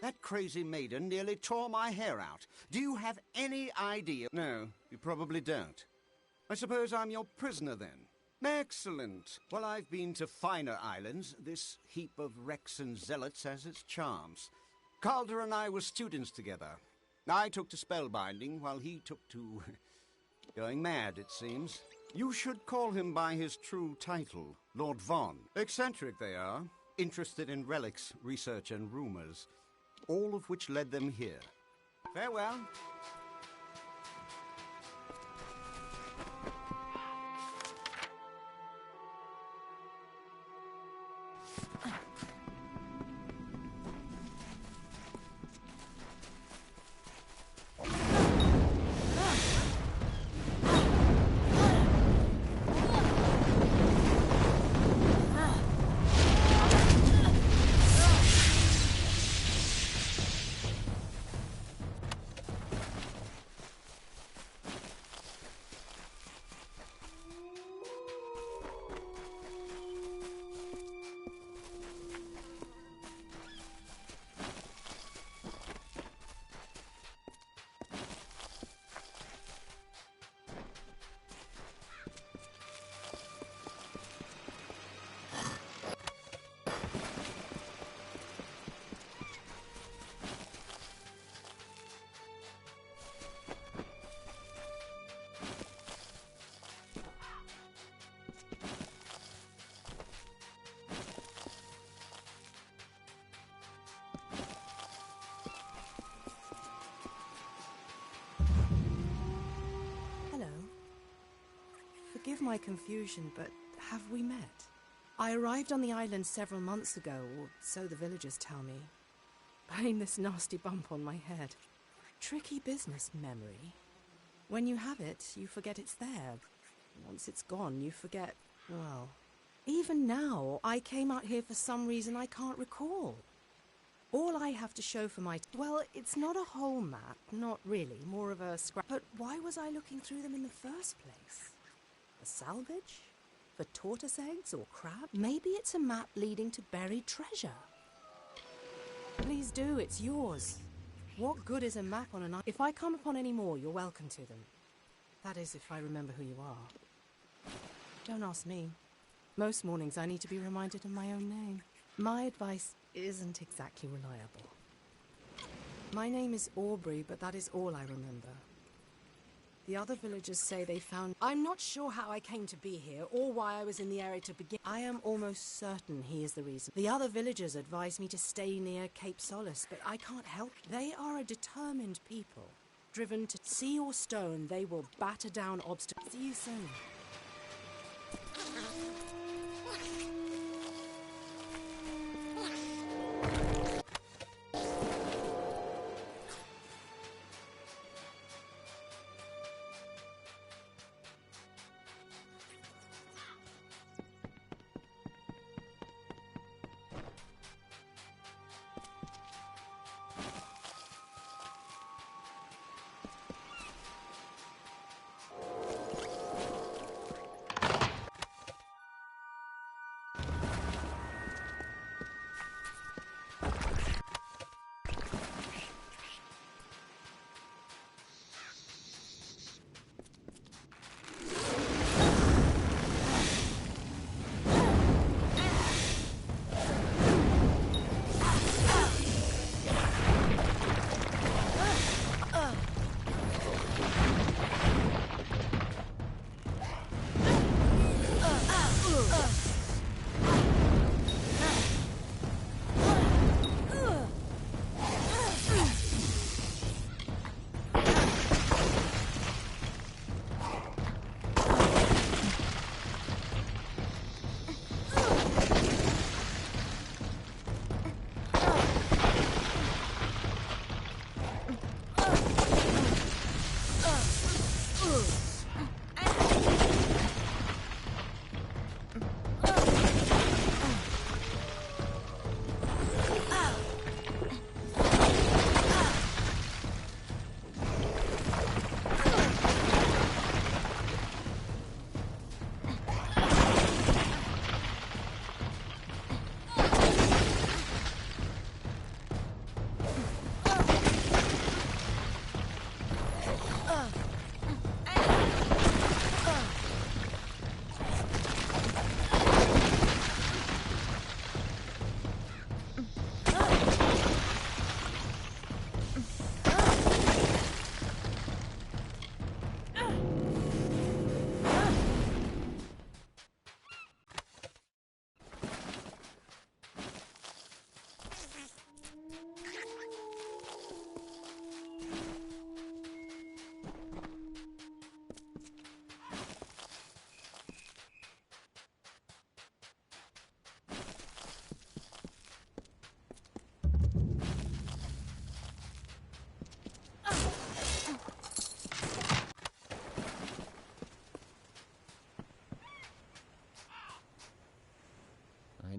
That crazy maiden nearly tore my hair out. Do you have any idea? No, you probably don't. I suppose I'm your prisoner then. Excellent. Well, I've been to finer islands. This heap of wrecks and zealots has its charms. Calder and I were students together. I took to spellbinding while he took to... going mad, it seems. You should call him by his true title, Lord Von. Eccentric they are, interested in relics, research and rumors. All of which led them here. Farewell. my confusion, but have we met? I arrived on the island several months ago, or so the villagers tell me. Blame this nasty bump on my head. Tricky business, memory. When you have it, you forget it's there. Once it's gone, you forget, well... Even now, I came out here for some reason I can't recall. All I have to show for my... Well, it's not a whole map, not really, more of a scrap. But why was I looking through them in the first place? For salvage? For tortoise eggs or crab? Maybe it's a map leading to buried treasure. Please do, it's yours. What good is a map on an island? If I come upon any more, you're welcome to them. That is, if I remember who you are. Don't ask me. Most mornings I need to be reminded of my own name. My advice isn't exactly reliable. My name is Aubrey, but that is all I remember. The other villagers say they found... I'm not sure how I came to be here, or why I was in the area to begin. I am almost certain he is the reason. The other villagers advised me to stay near Cape Solace, but I can't help. They are a determined people. Driven to sea or stone, they will batter down obstacles. See you soon.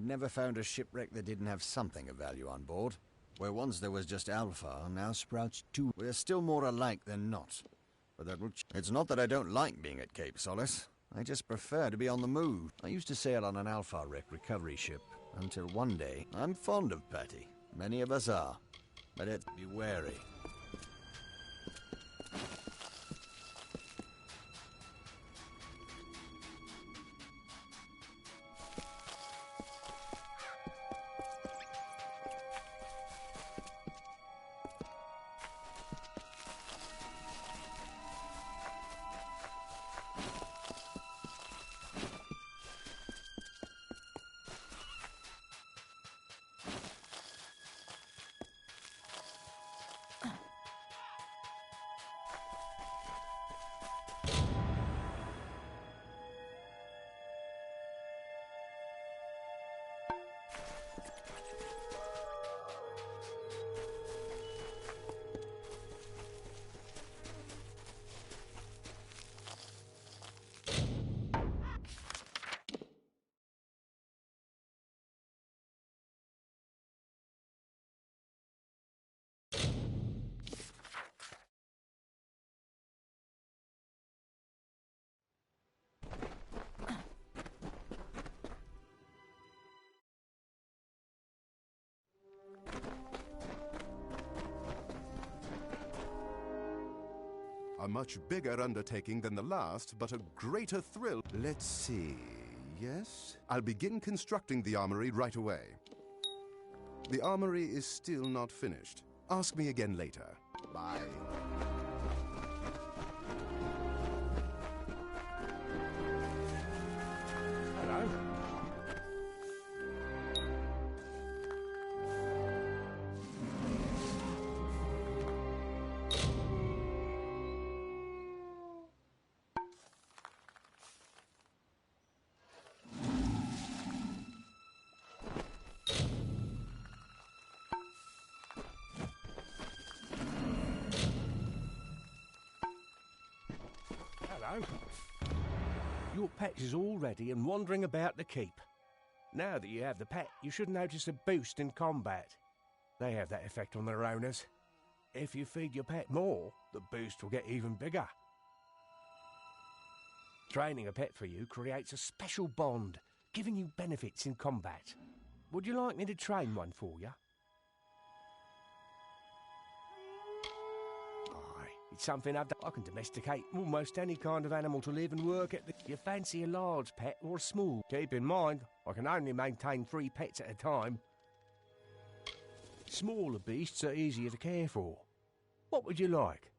Never found a shipwreck that didn't have something of value on board. Where once there was just Alpha, now sprouts two. We're still more alike than not. But that will it's not that I don't like being at Cape Solace. I just prefer to be on the move. I used to sail on an Alpha wreck recovery ship, until one day... I'm fond of Patty. Many of us are. But be wary. A much bigger undertaking than the last, but a greater thrill. Let's see. Yes? I'll begin constructing the armory right away. The armory is still not finished. Ask me again later. Bye. Hello. Hello. Your pet is all ready and wandering about the keep. Now that you have the pet, you should notice a boost in combat. They have that effect on their owners. If you feed your pet more, the boost will get even bigger. Training a pet for you creates a special bond, giving you benefits in combat. Would you like me to train one for you? It's something I can domesticate almost any kind of animal to live and work at. You fancy a large pet or a small? Keep in mind, I can only maintain 3 pets at a time. Smaller beasts are easier to care for. What would you like?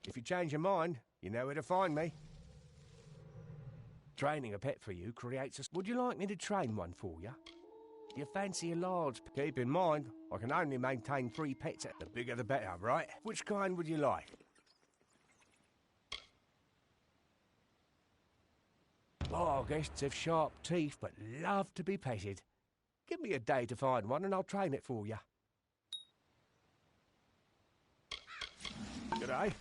If you change your mind, you know where to find me. Training a pet for you creates a... Would you like me to train one for you? You fancy a large... Keep in mind, I can only maintain 3 pets. The bigger the better, right? Which kind would you like? Bar guests have sharp teeth but love to be petted. Give me a day to find one and I'll train it for you. G'day.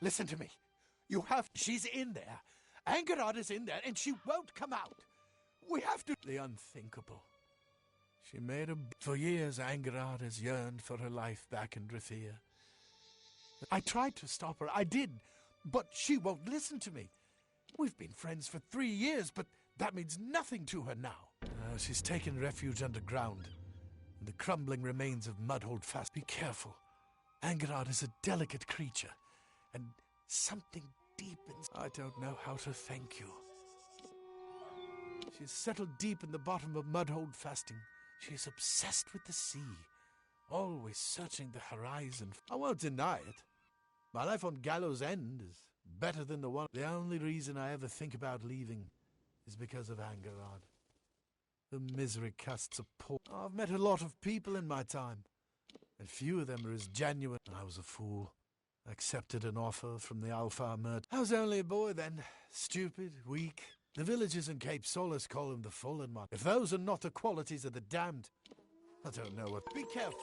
Listen to me. You have... She's in there. Angarada's in there, and she won't come out. We have to... The unthinkable. She made a... For years, Angerard has yearned for her life back in Drithia. I tried to stop her, I did, but she won't listen to me. We've been friends for 3 years, but that means nothing to her now. She's taken refuge underground, in the crumbling remains of Mudhold Fast. Be careful. Angerard is a delicate creature, and something deep inside. I don't know how to thank you. She's settled deep in the bottom of Mudhold Fasting. She's obsessed with the sea, always searching the horizon. I won't deny it. My life on Gallows End is better than the one. The only reason I ever think about leaving is because of Angerard. The misery casts a pall. I've met a lot of people in my time, and few of them are as genuine. I was a fool. I accepted an offer from the Alfar merchant. I was only a boy then, stupid, weak. The villagers in Cape Solace call him the Fallen One. If those are not the qualities of the damned, I don't know what. Be careful.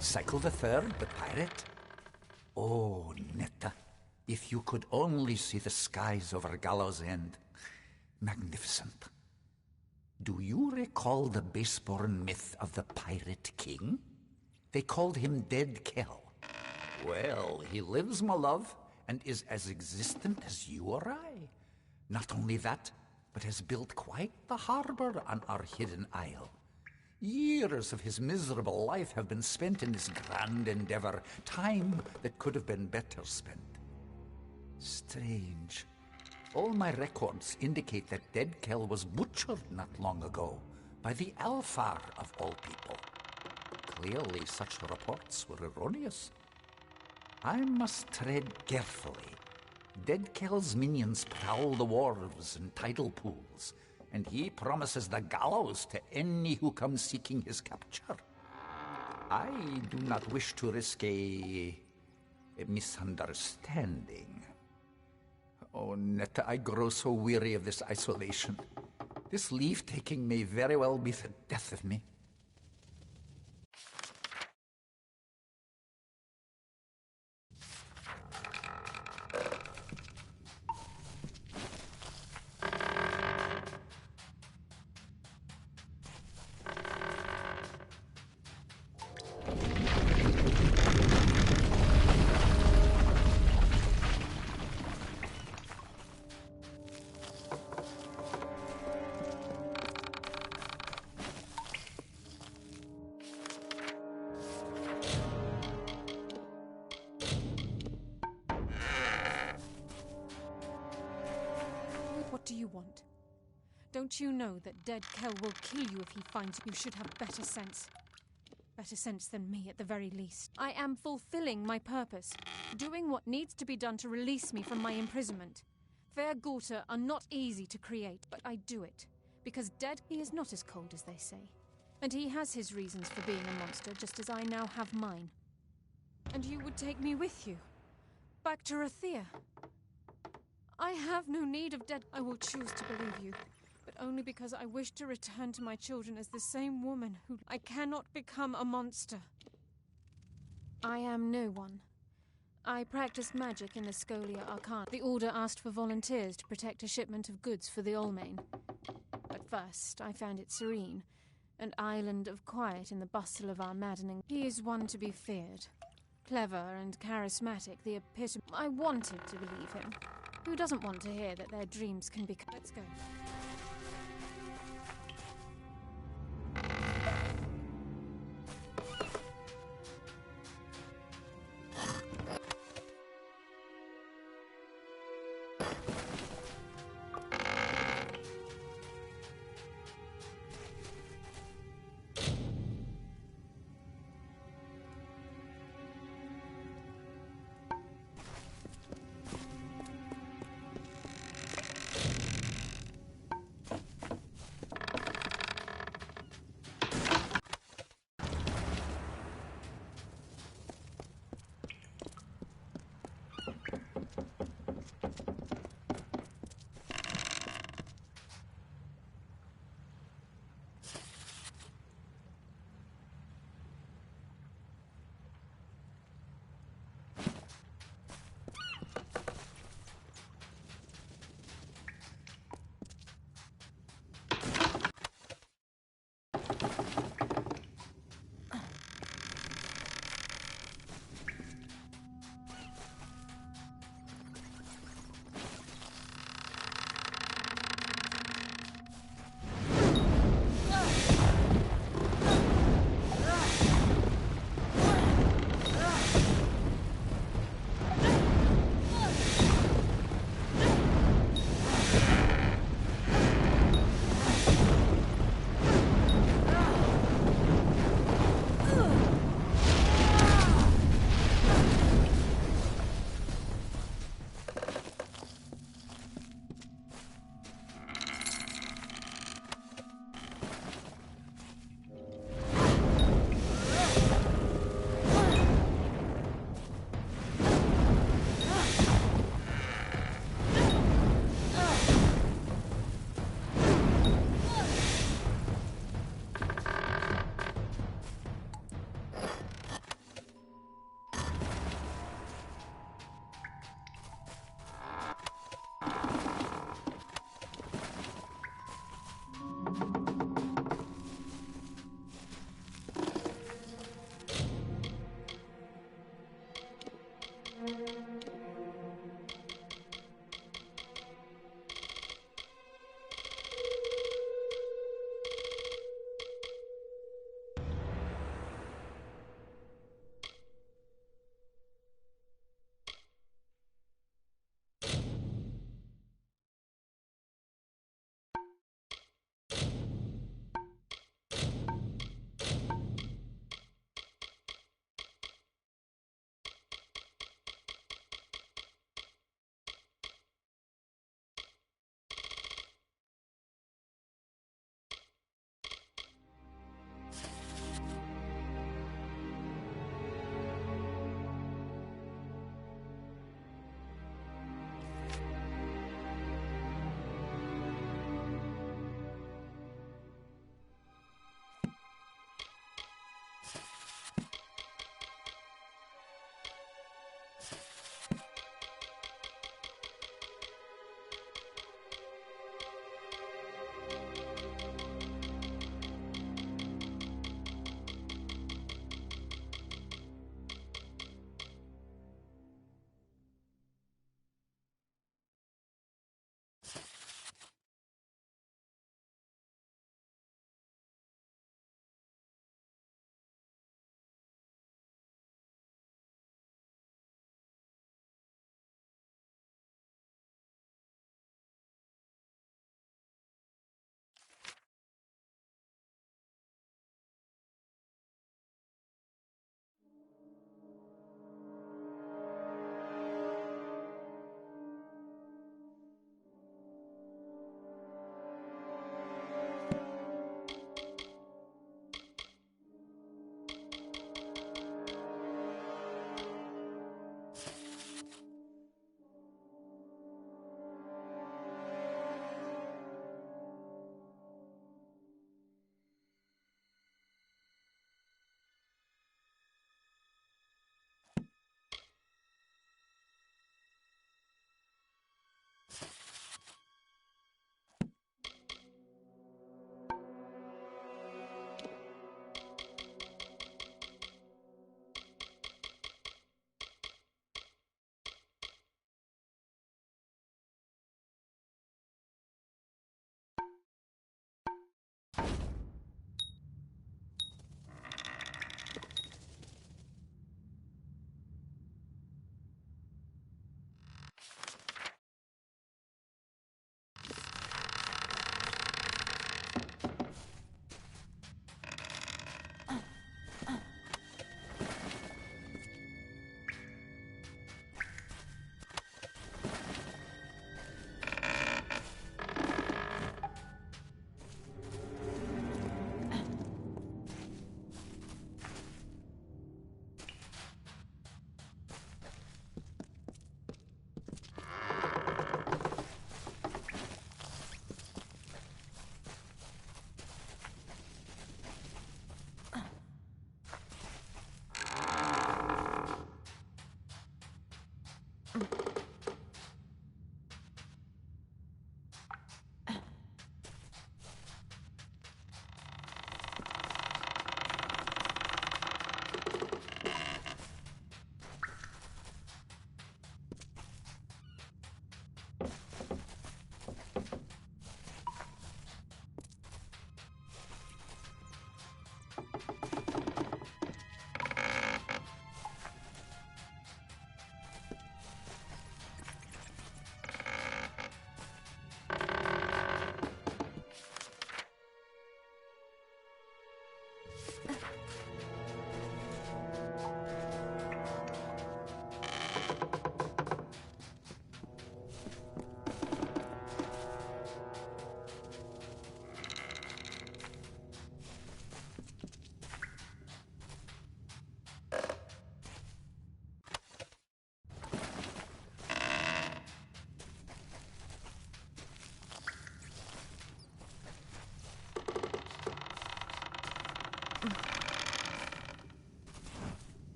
Cycle the Third, the pirate? Oh, Netta, if you could only see the skies over Gallows End. Magnificent. Do you recall the baseborn myth of the Pirate King? They called him Dead Kell. Well, he lives, my love, and is as existent as you or I. Not only that, but has built quite the harbor on our hidden isle. Years of his miserable life have been spent in this grand endeavor, time that could have been better spent. Strange. All my records indicate that Dead Kell was butchered not long ago by the Alfar of all people. Clearly such reports were erroneous. I must tread carefully. Dead Kell's minions prowl the wharves and tidal pools, and he promises the gallows to any who come seeking his capture. I do not wish to risk a misunderstanding. Oh, Netta, I grow so weary of this isolation. This leave-taking may very well be the death of me. What do you want? Don't you know that Dead Kell will kill you if he finds you? You should have better sense. Better sense than me, at the very least. I am fulfilling my purpose, doing what needs to be done to release me from my imprisonment. Fair Gorta are not easy to create, but I do it. Because he is not as cold as they say. And he has his reasons for being a monster, just as I now have mine. And you would take me with you? Back to Rathia? I have no need of Dead. I will choose to believe you, but only because I wish to return to my children as the same woman who... I cannot become a monster. I am no one. I practiced magic in the Scholia Arcana. The Order asked for volunteers to protect a shipment of goods for the Allmain. At first, I found it serene, an island of quiet in the bustle of our maddening... He is one to be feared. Clever and charismatic, the epitome... I wanted to believe him. Who doesn't want to hear that their dreams can be... Let's go.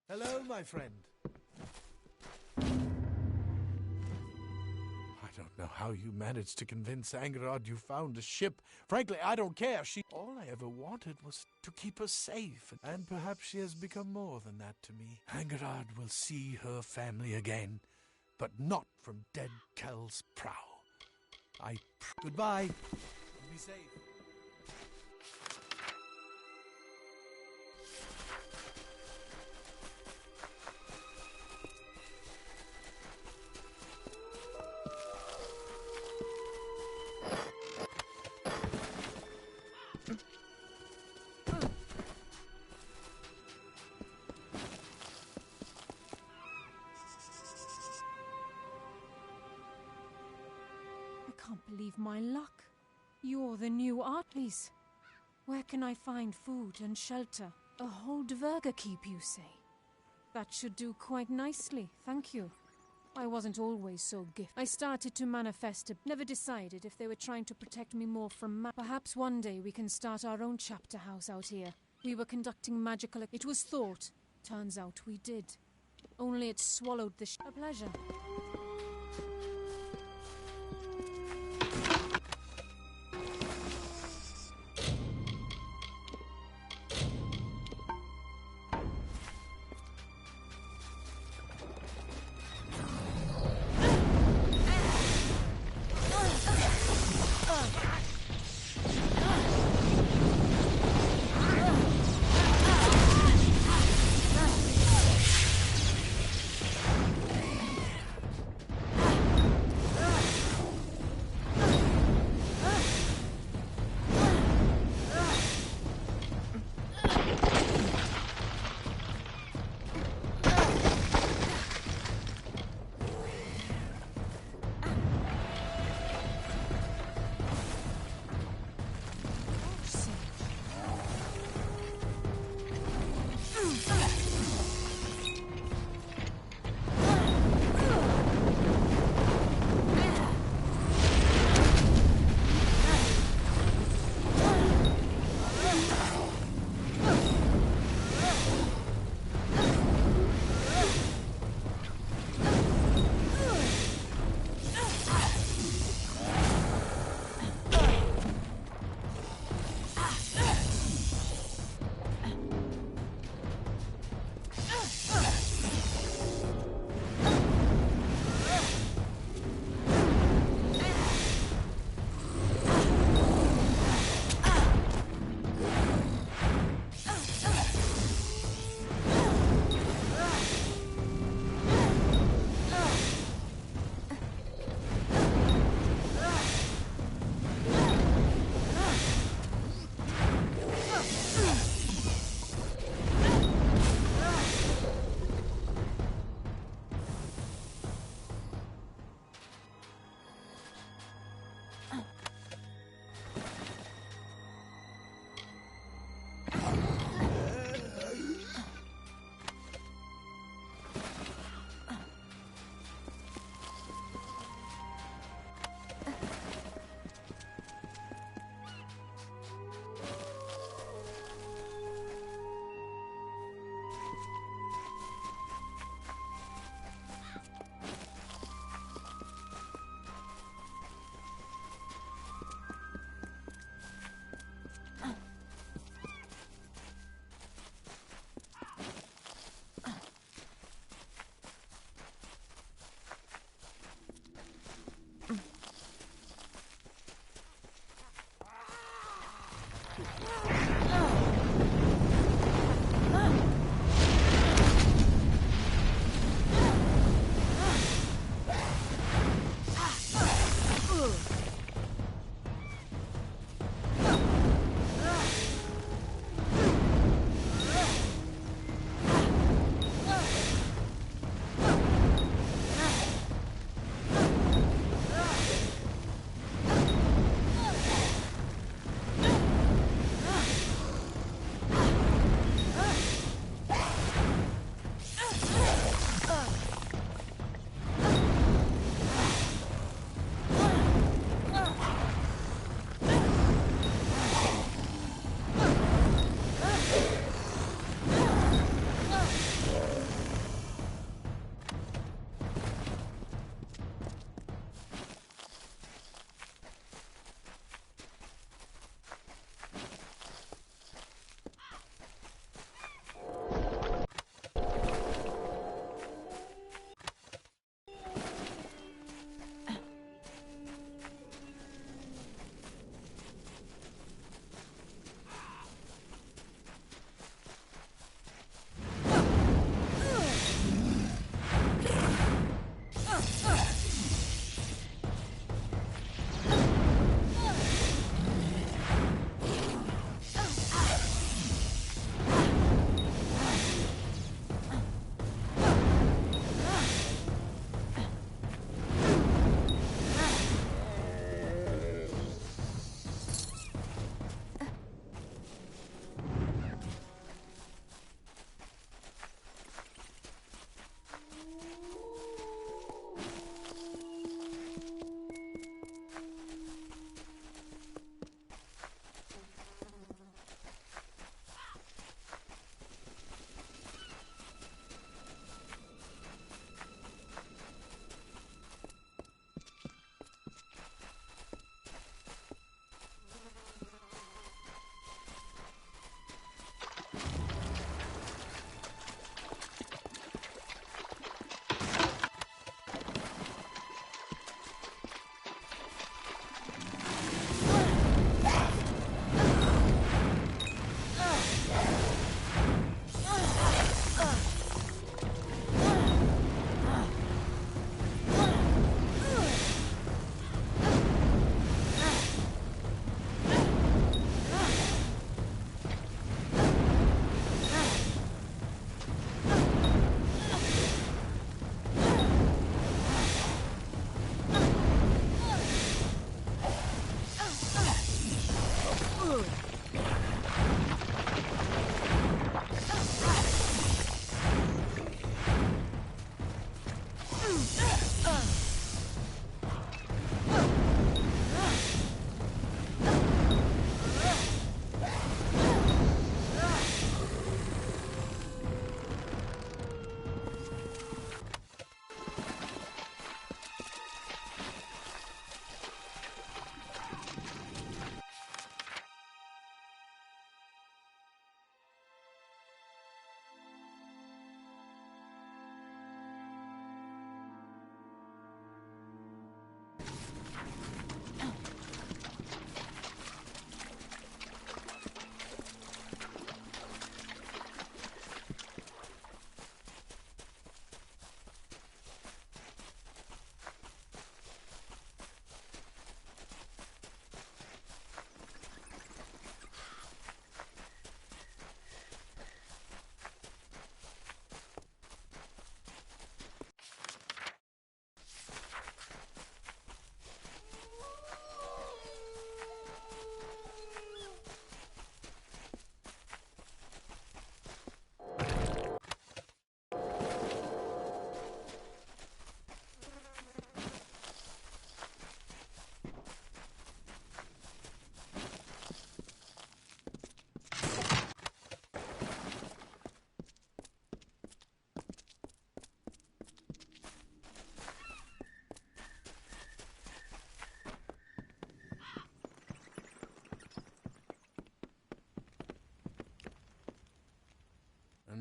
Hello, my friend. I don't know how you managed to convince Angerod you found a ship. Frankly, I don't care. All I ever wanted was to keep her safe, and perhaps she has become more than that to me. Angerod will see her family again, but not from dead Kel's prow. Goodbye. Be safe. can't believe my luck. You're the new art piece. Where can I find food and shelter? A whole Dverga keep, you say? That should do quite nicely, thank you. I wasn't always so gifted. I started to manifest never decided if they were trying to protect me more from Perhaps one day we can start our own chapter house out here. We were conducting magical... It was thought. Turns out we did. Only it swallowed the A pleasure.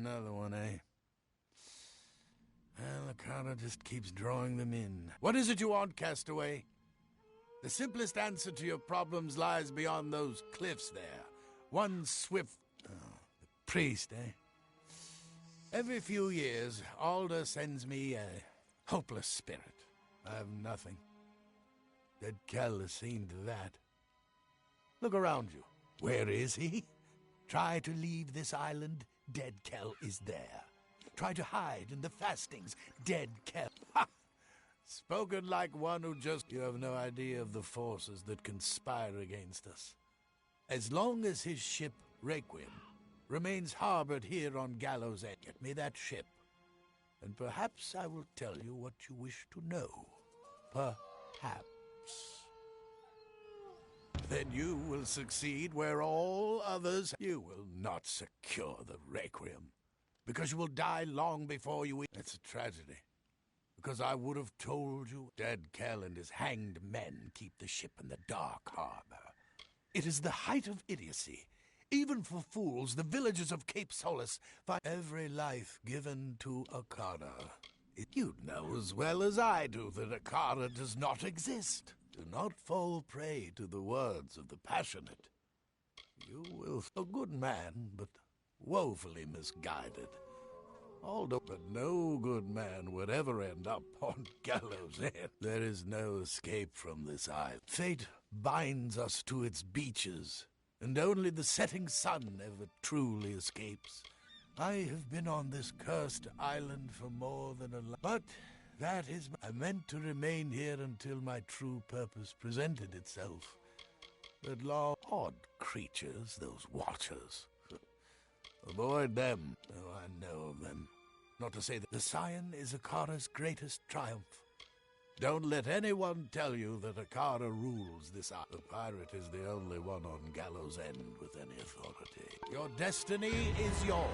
Another one, eh? Well, the Carter just keeps drawing them in. What is it you want, Castaway? The simplest answer to your problems lies beyond those cliffs there. One swift... Oh, the priest, eh? Every few years, Alder sends me a hopeless spirit. I have nothing. Dead Kel has seen to that. Look around you. Where is he? Try to leave this island, Dead Kel is there. Try to hide in the fastings, Dead Kel. Ha! Spoken like one who just... You have no idea of the forces that conspire against us. As long as his ship, Requiem, remains harbored here on Gallows End, get me that ship, and perhaps I will tell you what you wish to know. Perhaps. Then you will succeed where all others... You will not secure the Requiem, because you will die long before you... It's a tragedy, because I would have told you Dead Kel and his hanged men keep the ship in the dark harbor. It is the height of idiocy. Even for fools, the villagers of Cape Solace find every life given to a Carter. You know as well as I do that a Carter does not exist. Do not fall prey to the words of the passionate. You will... A good man, but woefully misguided. Although, but no good man would ever end up on Gallows End. There is no escape from this isle. Fate binds us to its beaches, and only the setting sun ever truly escapes. I have been on this cursed island for more than a life, but that is... I meant to remain here until my true purpose presented itself. But odd creatures, those watchers. Avoid them. Oh, I know of them. Not to say that the Scion is Akara's greatest triumph. Don't let anyone tell you that Akara rules this island. The pirate is the only one on Gallows End with any authority. Your destiny is yours.